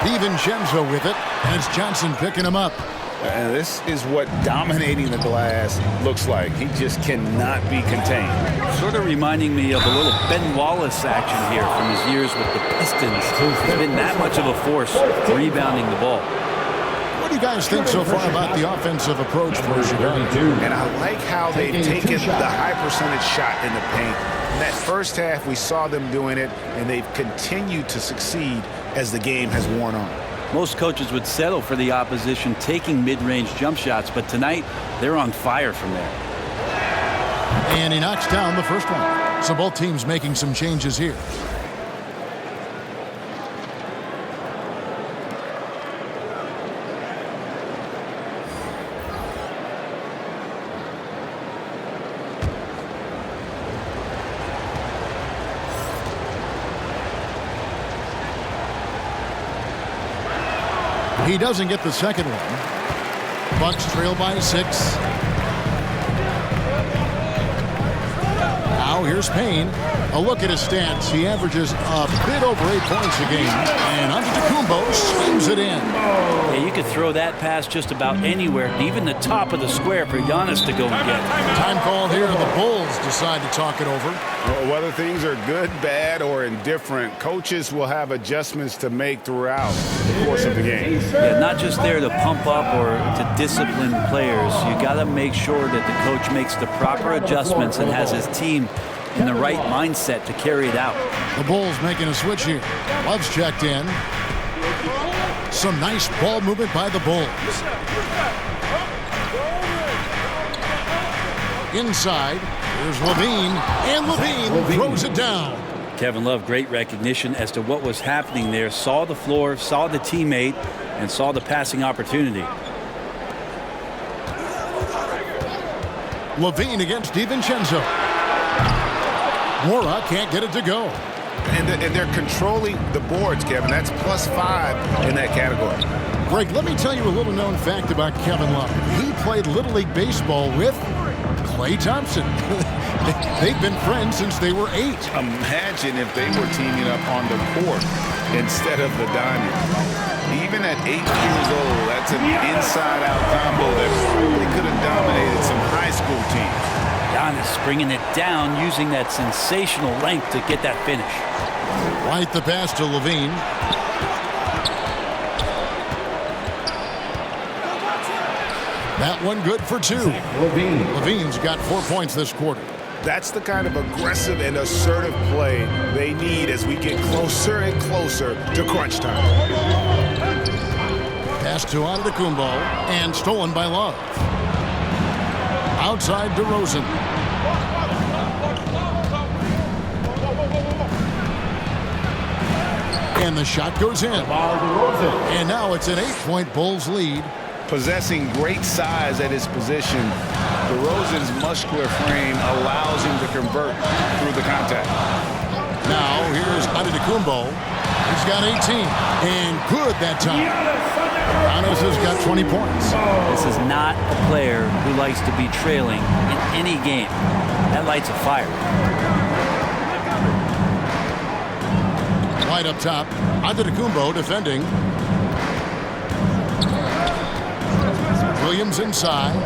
DiVincenzo with it, and it's Johnson picking him up. And this is what dominating the glass looks like. He just cannot be contained. Sort of reminding me of a little Ben Wallace action here from his years with the Pistons. He's been that much of a force rebounding the ball. What do you guys think so far about the offensive approach for Chicago? And I like how they've taken the high percentage shot in the paint. In that first half, we saw them doing it, and they've continued to succeed as the game has worn on. Most coaches would settle for the opposition taking mid-range jump shots, but tonight they're on fire from there. And he knocks down the first one. So both teams making some changes here. He doesn't get the second one. Bucks trail by 6. Now here's Payne. A look at his stats. He averages a bit over 8 points a game. And Antetokounmpo slings it in. Yeah, you could throw that pass just about anywhere, even the top of the square for Giannis to go and get. Time called here. The Bulls decide to talk it over. Well, whether things are good, bad, or indifferent, coaches will have adjustments to make throughout the course of the game. Yeah, not just there to pump up or to discipline players. You got to make sure that the coach makes the proper adjustments and has his team in the right mindset to carry it out. The Bulls making a switch here. Love's checked in. Some nice ball movement by the Bulls. Inside, here's Levine, and Levine throws it down. Kevin Love, great recognition as to what was happening there. Saw the floor, saw the teammate, and saw the passing opportunity. Levine against DiVincenzo. Mora can't get it to go. And they're controlling the boards, Kevin. That's +5 in that category. Greg, let me tell you a little known fact about Kevin Love. He played Little League Baseball with Klay Thompson. They've been friends since they were 8. Imagine if they were teaming up on the court instead of the diamond. Even at 8 years old, that's an inside-out combo that really could have dominated some high school teams. Giannis bringing it down, using that sensational length to get that finish. Right the pass to Levine. That one good for 2. Levine's got 4 points this quarter. That's the kind of aggressive and assertive play they need as we get closer and closer to crunch time. Pass to Antetokounmpo and stolen by Love. Outside DeRozan. And the shot goes in. And now it's an 8-point Bulls lead. Possessing great size at his position, DeRozan's muscular frame allows him to convert through the contact. Now here's Antetokounmpo. He's got 18. And good that time. Giannis has got 20 points. This is not a player who likes to be trailing in any game. That lights a fire. Right up top, Antetokounmpo defending. Williams inside.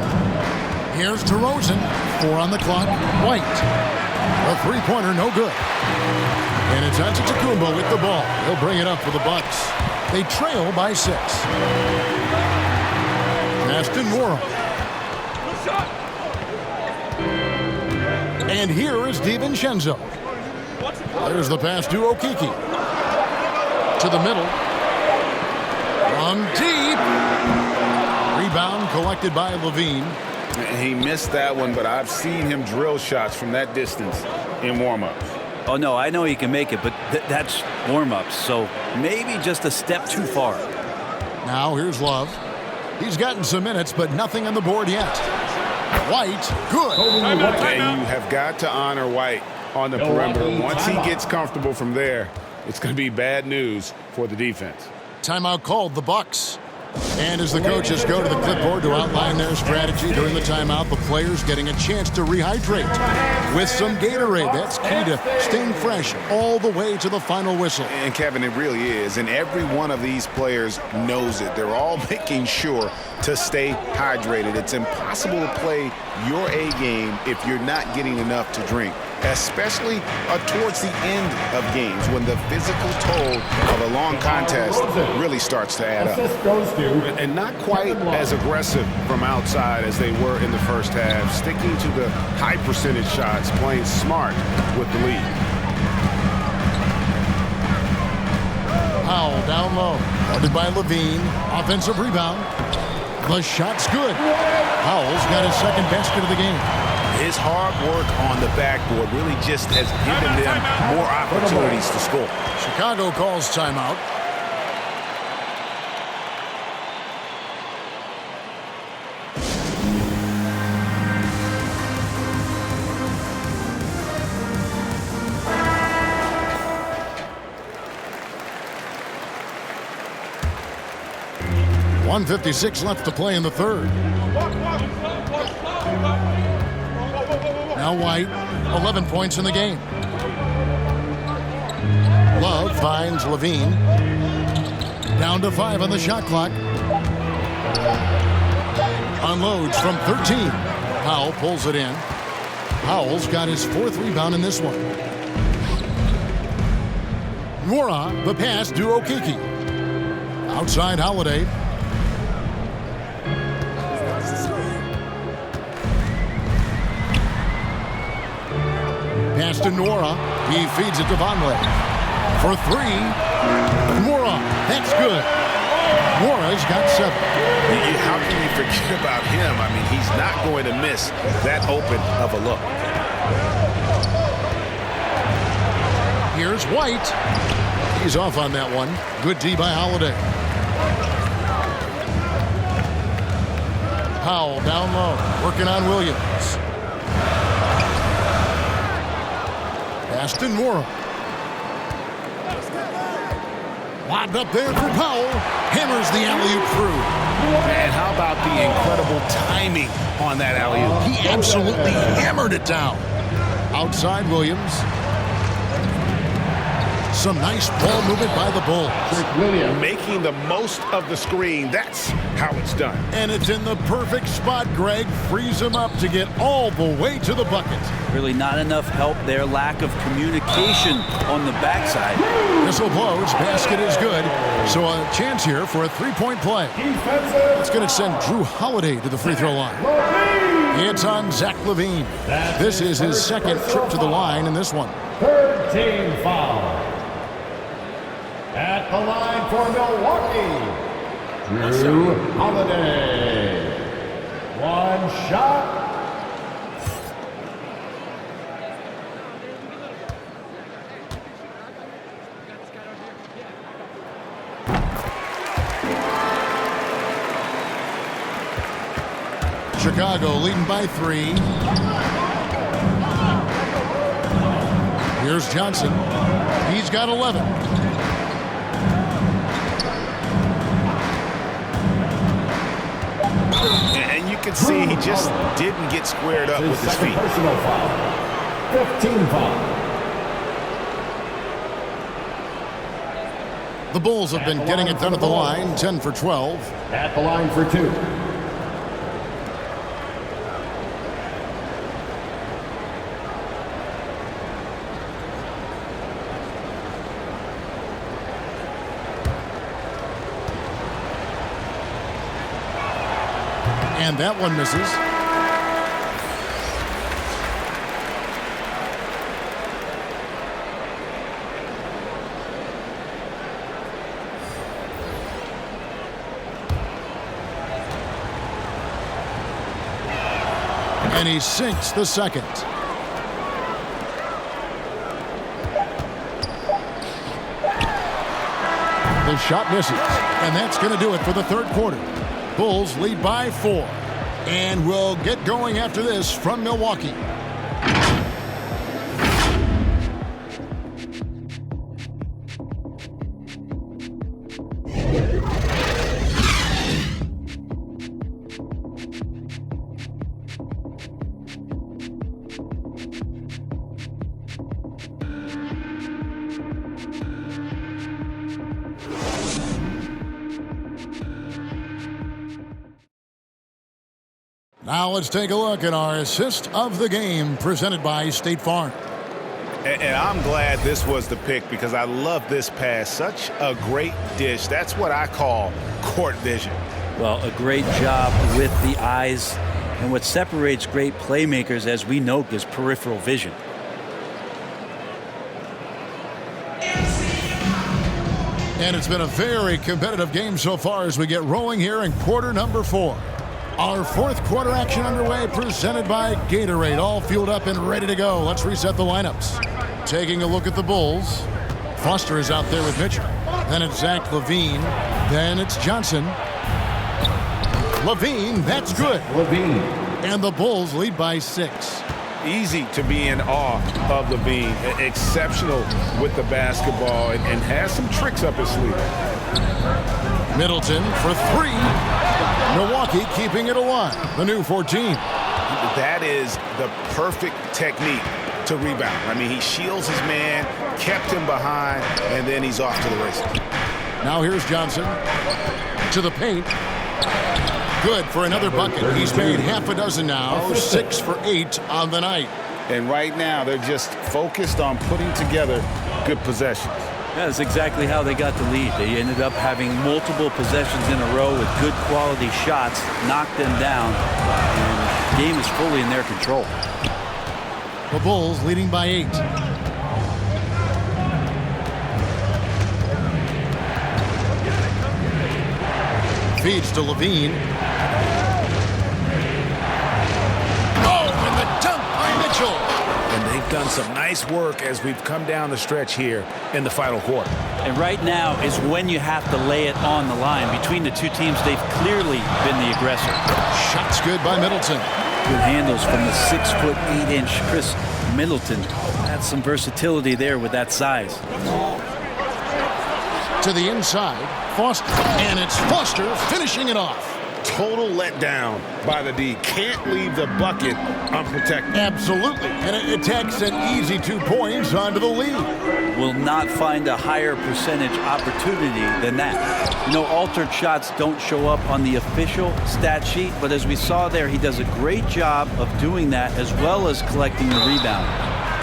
Here's DeRozan. 4 on the clock. White. A three-pointer, no good. And it's Antetokounmpo with the ball. He'll bring it up for the Bucks. They trail by 6. Aston Mora. And here is DiVincenzo. There's the pass to Okeke. To the middle. From deep. Rebound collected by Levine. He missed that one, but I've seen him drill shots from that distance in warm-ups. Oh, no, I know he can make it, but that's warm-ups, so maybe just a step too far. Now here's Love. He's gotten some minutes, but nothing on the board yet. White, good. And you have got to honor White on the perimeter. Once he gets comfortable from there, it's going to be bad news for the defense. Timeout called, the Bucks. And as the coaches go to the clipboard to outline their strategy during the timeout, the players getting a chance to rehydrate with some Gatorade. That's key to staying fresh all the way to the final whistle. And Kevin, it really is. And every one of these players knows it. They're all making sure to stay hydrated. It's impossible to play your A game if you're not getting enough to drink, especially towards the end of games when the physical toll of a long contest really starts to add up. And not quite as aggressive from outside as they were in the first half, sticking to the high percentage shots, playing smart with the lead. Powell down low, guarded by Levine. Offensive rebound. The shot's good. Powell's got his second basket of the game. His hard work on the backboard really just has given them more opportunities to score. Chicago calls timeout. 1:56 left to play in the third. Now White, 11 points in the game. Love finds Levine. Down to 5 on the shot clock. Unloads from 13. Powell pulls it in. Powell's got his 4th rebound in this one. Nwora, the pass to Okeke. Outside Holiday. Pass to Nwora. He feeds it to Vonleh. For 3. Nwora. That's good. Nwora's got 7. How can you forget about him? I mean, he's not going to miss that open of a look. Here's White. He's off on that one. Good D by Holiday. Powell down low, working on Williams. Pass to Nwora. Lobbed up there for Powell. Hammers the alley-oop through. And how about the incredible timing on that alley-oop? He absolutely hammered it down. Outside Williams. Some nice ball movement by the Bulls. Making the most of the screen. That's how it's done. And it's in the perfect spot, Greg. Frees him up to get all the way to the bucket. Really not enough help there. Lack of communication on the backside. Whistle blows. Basket is good. So a chance here for a 3-point play. It's going to send Drew Holiday to the free throw line. It's on Zach LaVine. This is his 2nd trip to the line in this one. 3rd team foul. At the line for Milwaukee, Drew Holiday. 1 shot. Chicago leading by 3. Here's Johnson. He's got 11. And you can see he just didn't get squared up with his feet. Personal foul. 15 foul. The Bulls have been getting it done at the line, 10 for 12. At the line for 2. And that one misses. And he sinks the 2nd. The shot misses. And that's going to do it for the 3rd quarter. Bulls lead by 4. And we'll get going after this from Milwaukee. Now let's take a look at our assist of the game presented by State Farm. And I'm glad this was the pick because I love this pass. Such a great dish. That's what I call court vision. Well, a great job with the eyes. And what separates great playmakers, as we know, is peripheral vision. And it's been a very competitive game so far as we get rolling here in quarter number 4. Our 4th quarter action underway, presented by Gatorade. All fueled up and ready to go. Let's reset the lineups. Taking a look at the Bulls. Foster is out there with Mitchell. Then it's Zach LaVine. Then it's Johnson. LaVine, that's good. LaVine. And the Bulls lead by 6. Easy to be in awe of LaVine. Exceptional with the basketball and has some tricks up his sleeve. Middleton for three. Milwaukee keeping it alive. The new 14. That is the perfect technique to rebound. I mean, he shields his man, kept him behind, and then he's off to the races. Now here's Johnson to the paint. Good for another bucket. He's made half a dozen now, 6 for 8 on the night. And right now, they're just focused on putting together good possessions. Yeah, that's exactly how they got the lead. They ended up having multiple possessions in a row with good quality shots, knocked them down, and the game is fully in their control. The Bulls leading by 8. Feeds to Levine. Oh, and the dunk by Mitchell. And they've done some nice work as we've come down the stretch here in the final quarter. And right now is when you have to lay it on the line. Between the two teams, they've clearly been the aggressor. Shots good by Middleton. Good handles from the 6'8" Chris Middleton. That's some versatility there with that size. To the inside, Foster. And it's Foster finishing it off. Total letdown by the D. Can't leave the bucket unprotected. Absolutely. And it takes an easy 2 points onto the lead. Will not find a higher percentage opportunity than that. You know, altered shots don't show up on the official stat sheet, but as we saw there, he does a great job of doing that as well as collecting the rebound.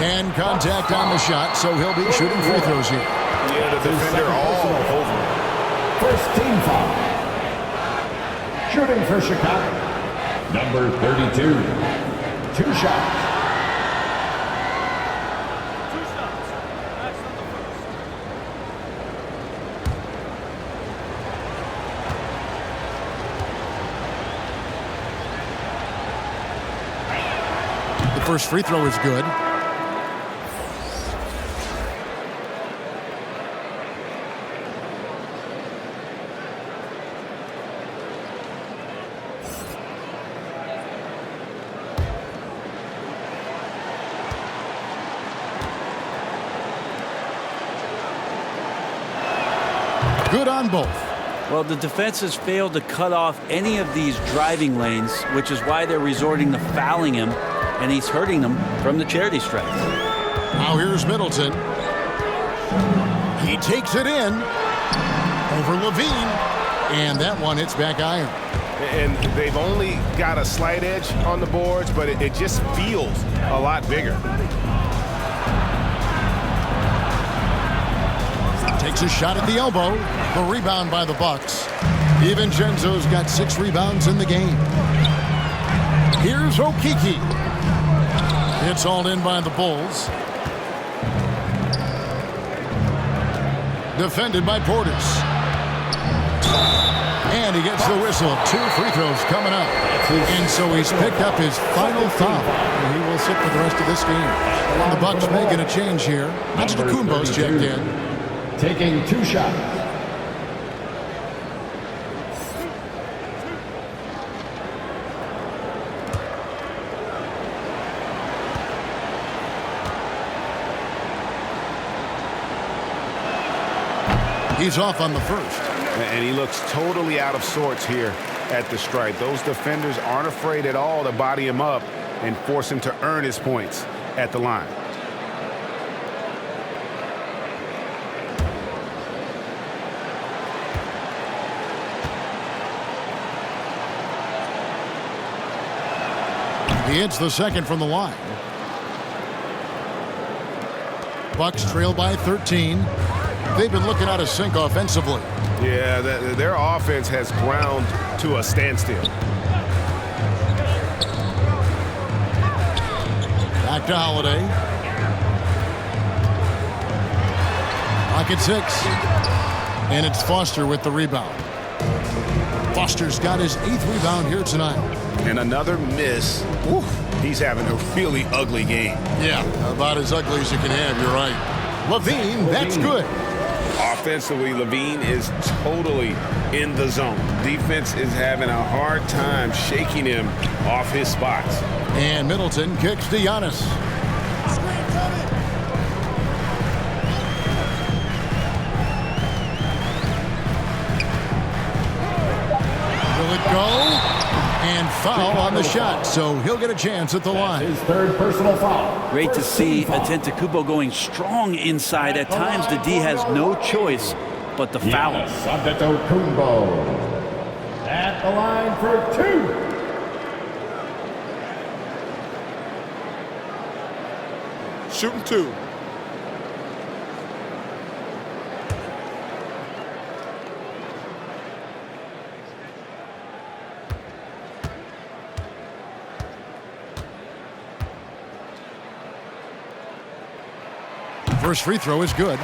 And contact on the shot, so he'll be shooting free throws here. Yeah, the defender all over. First team foul. Shooting for Chicago. Number 32. 2 shots. The first free throw is good. Good on both. Well, the defense has failed to cut off any of these driving lanes, which is why they're resorting to fouling him, and he's hurting them from the charity stripe. Now here's Middleton. He takes it in over Levine, and that one hits back iron. And they've only got a slight edge on the boards, but it just feels a lot bigger. Takes a shot at the elbow. The rebound by the Bucks. DiVincenzo's got 6 rebounds in the game. Here's Okiki. It's hauled in by the Bulls. Defended by Portis. And he gets the whistle. 2 free throws coming up. And so he's picked up his final foul. And he will sit for the rest of this game. And the Bucks making a change here. Antetokounmpo's checked in. Taking 2 shots. He's off on the first. And he looks totally out of sorts here at the stripe. Those defenders aren't afraid at all to body him up and force him to earn his points at the line. He hits the second from the line. Bucks trail by 13. They've been looking out of sync offensively. Yeah, their offense has ground to a standstill. Back to Holiday. Pocket 6. And it's Foster with the rebound. Foster's got his 8th rebound here tonight. And another miss. Whew, he's having a really ugly game. Yeah, about as ugly as you can have, you're right. Levine, that's good. Offensively, Levine is totally in the zone. Defense is having a hard time shaking him off his spots. And Middleton kicks to Giannis. foul on the shot, so he'll get a chance at the line. His third personal foul. Great to see Antetokounmpo going strong inside. At times, the D has no choice but to foul him. Antetokounmpo at the line for 2. Shooting 2. First free throw is good.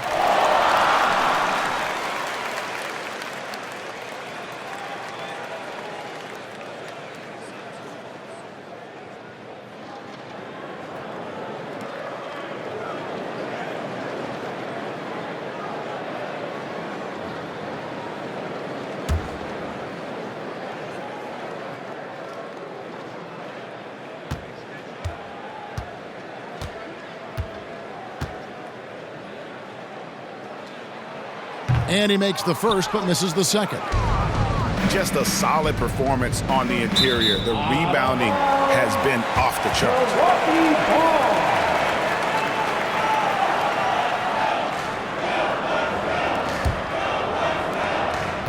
And he makes the first, but misses the second. Just a solid performance on the interior. The rebounding has been off the charts.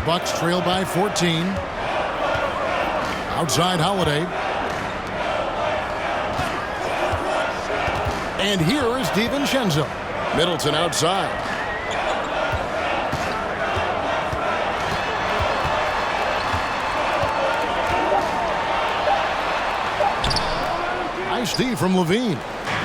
Bucks trail by 14. Outside Holiday. And here is DiVincenzo. Middleton outside. Nice D from Levine.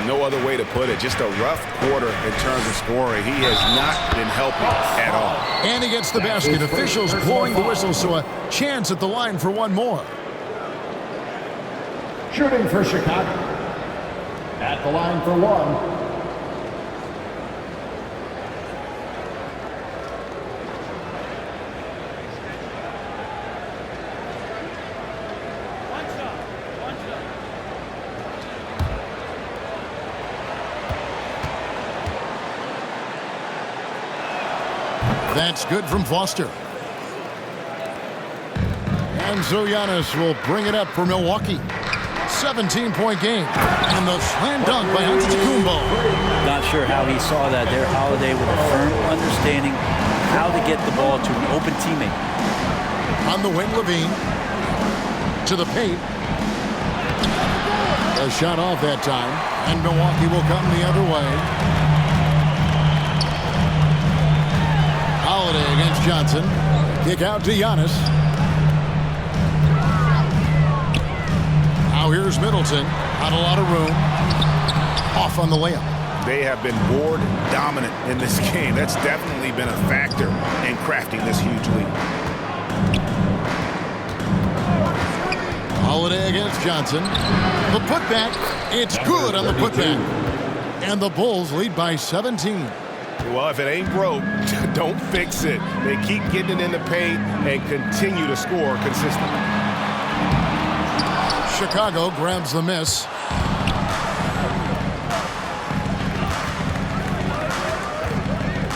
No other way to put it. Just a rough quarter in terms of scoring. He has not been helping at all. And he gets the basket. Officials blowing the whistle, so a chance at the line for one more. Shooting for Chicago. At the line for 1. That's good from Foster. And so Giannis will bring it up for Milwaukee. 17-point game. And the slam dunk by Antetokounmpo. Not sure how he saw that there. Holiday with a firm understanding how to get the ball to an open teammate. On the wing, Levine. To the paint. A shot off that time. And Milwaukee will come the other way. Holiday against Johnson. Kick out to Giannis. Now here's Middleton. Not a lot of room. Off on the layup. They have been board dominant in this game. That's definitely been a factor in crafting this huge lead. Holiday against Johnson. The putback. It's good on the putback. And the Bulls lead by 17. Well, if it ain't broke, don't fix it. They keep getting it in the paint and continue to score consistently. Chicago grabs the miss.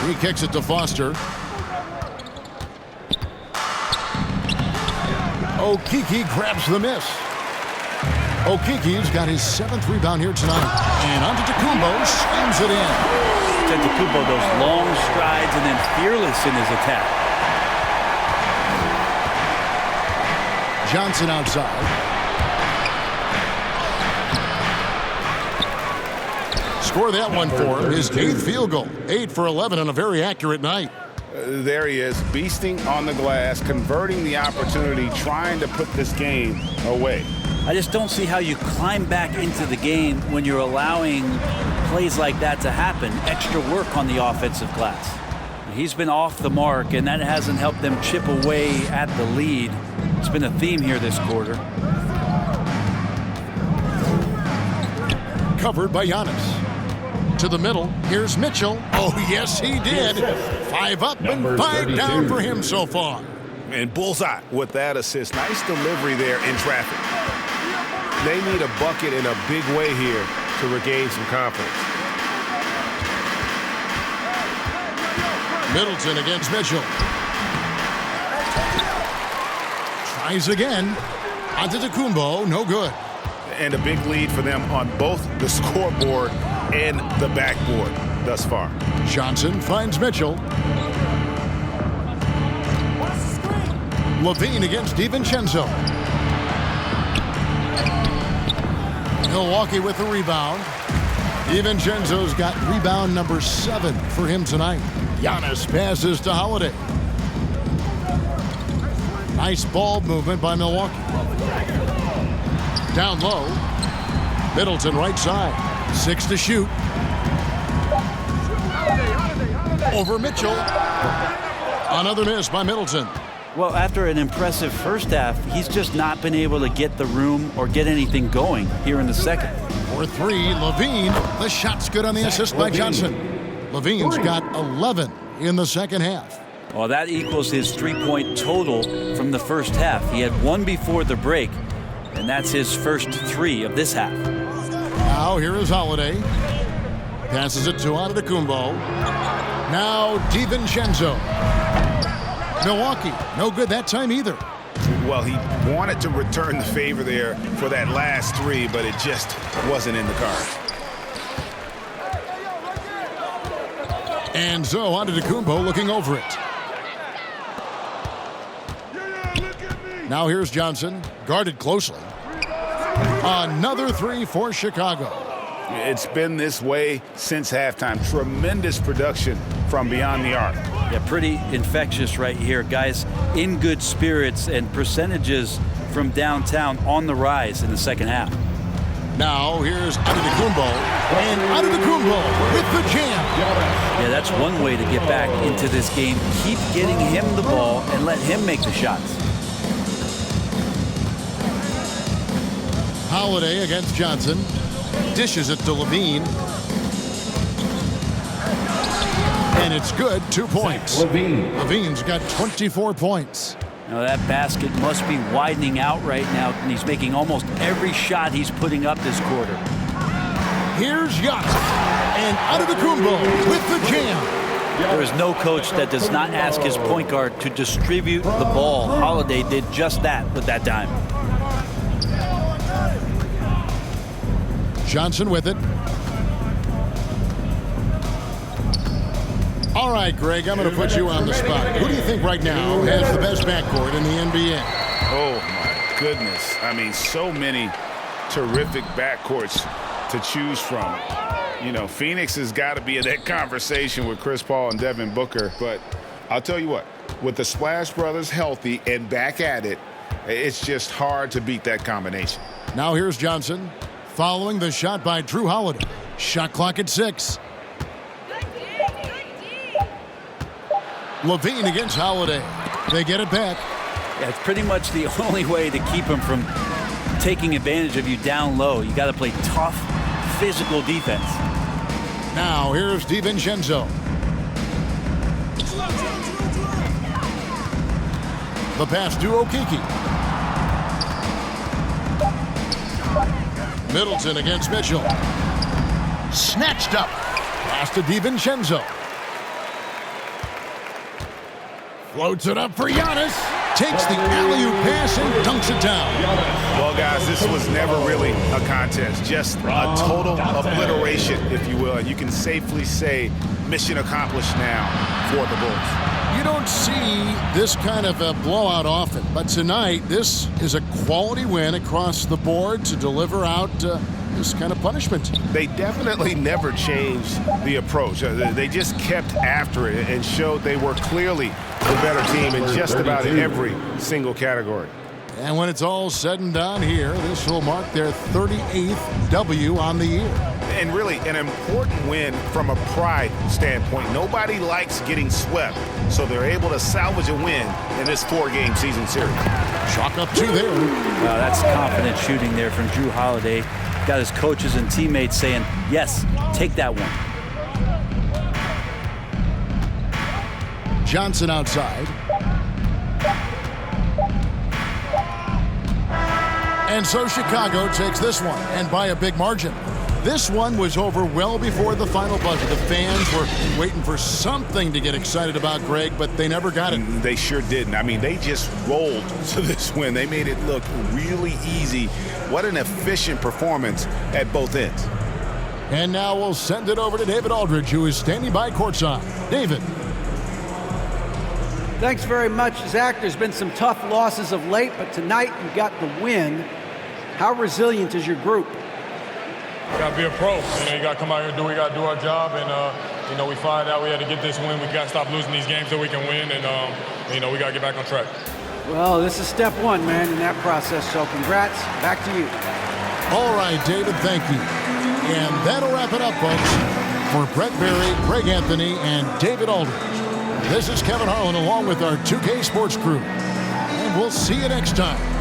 He kicks it to Foster. Okeke grabs the miss. Okeke's got his 7th rebound here tonight. And Antetokounmpo slams it in. Antetokounmpo those long strides and then fearless in his attack. Johnson outside. Score that one for him. His 8th field goal. 8 for 11 on a very accurate night. There he is, beasting on the glass, converting the opportunity, trying to put this game away. I just don't see how you climb back into the game when you're allowing plays like that to happen. Extra work on the offensive glass. He's been off the mark, and that hasn't helped them chip away at the lead. It's been a theme here this quarter. Covered by Giannis. To the middle, here's Mitchell. Oh, yes, he did. 5 up and 5 down for him so far. And bullseye with that assist. Nice delivery there in traffic. They need a bucket in a big way here to regain some confidence. Middleton against Mitchell. Tries again. Antetokounmpo, no good. And a big lead for them on both the scoreboard and the backboard thus far. Johnson finds Mitchell. Levine against DiVincenzo. Milwaukee with the rebound. DiVincenzo's got rebound number 7 for him tonight. Giannis passes to Holiday. Nice ball movement by Milwaukee. Down low. Middleton right side. 6 to shoot. Over Mitchell. Another miss by Middleton. Well, after an impressive first half, he's just not been able to get the room or get anything going here in the second. For 3, Levine. The shot's good on the assist by Johnson. Levine's got 11 in the second half. Well, that equals his 3-point total from the first half. He had 1 before the break, and that's his first 3 of this half. Now here is Holiday. Passes it to Antetokounmpo. Now DiVincenzo. Milwaukee, no good that time either. Well, he wanted to return the favor there for that last 3, but it just wasn't in the cards. And so Antetokounmpo looking over it. Now here's Johnson, guarded closely. Another 3 for Chicago. It's been this way since halftime. Tremendous production from beyond the arc. Yeah, pretty infectious right here. Guys in good spirits and percentages from downtown on the rise in the second half. Now here's Antetokounmpo. And Antetokounmpo with the jam. Yeah, that's one way to get back into this game. Keep getting him the ball and let him make the shots. Holiday against Johnson. Dishes it to Levine. And it's good, 2 points. Levine's got 24 points. Now that basket must be widening out right now, and he's making almost every shot he's putting up this quarter. Here's Giannis. And Antetokounmpo with the jam. There is no coach that does not ask his point guard to distribute the ball. Holiday did just that with that dime. Johnson with it. All right, Greg, I'm going to put you on the spot. Who do you think right now has the best backcourt in the NBA? Oh, my goodness. I mean, so many terrific backcourts to choose from. You know, Phoenix has got to be in that conversation with Chris Paul and Devin Booker. But I'll tell you what, with the Splash Brothers healthy and back at it, it's just hard to beat that combination. Now here's Johnson following the shot by Drew Holiday. Shot clock at 6. Levine against Holiday. They get it back. Yeah, it's pretty much the only way to keep him from taking advantage of you down low. You got to play tough, physical defense. Now here's DiVincenzo. The pass to Okeke. Middleton against Mitchell. Snatched up. Pass to DiVincenzo. Floats it up for Giannis. Takes the alley-oop pass and dunks it down. Well, guys, this was never really a contest. Just a total obliteration, if you will. And you can safely say mission accomplished now for the Bulls. You don't see this kind of a blowout often, but tonight this is a quality win across the board to deliver out this kind of punishment. They definitely never changed the approach. They just kept after it and showed they were clearly the better team in just about every single category. And when it's all said and done here, this will mark their 38th W on the year. And really an important win from a pride standpoint. Nobody likes getting swept, so they're able to salvage a win in this 4-game season series. Chalk up 2 there. That's confident shooting there from Drew Holiday. Got his coaches and teammates saying, yes, take that one. Johnson outside. And so Chicago takes this one, and by a big margin. This one was over well before the final buzzer. The fans were waiting for something to get excited about, Greg, but they never got it. They sure didn't. I mean, they just rolled to this win. They made it look really easy. What an efficient performance at both ends. And now we'll send it over to David Aldridge, who is standing by courtside. David. Thanks very much, Zach. There's been some tough losses of late, but tonight you got the win. How resilient is your group? You got to be a pro. You got to come out here and we got to do our job. And, we find out we had to get this win. We got to stop losing these games so we can win. And, we got to get back on track. Well, this is step one, man, in that process. So congrats. Back to you. All right, David, thank you. And that'll wrap it up, folks. For Brett Berry, Greg Anthony, and David Aldridge, this is Kevin Harlan along with our 2K Sports crew. And we'll see you next time.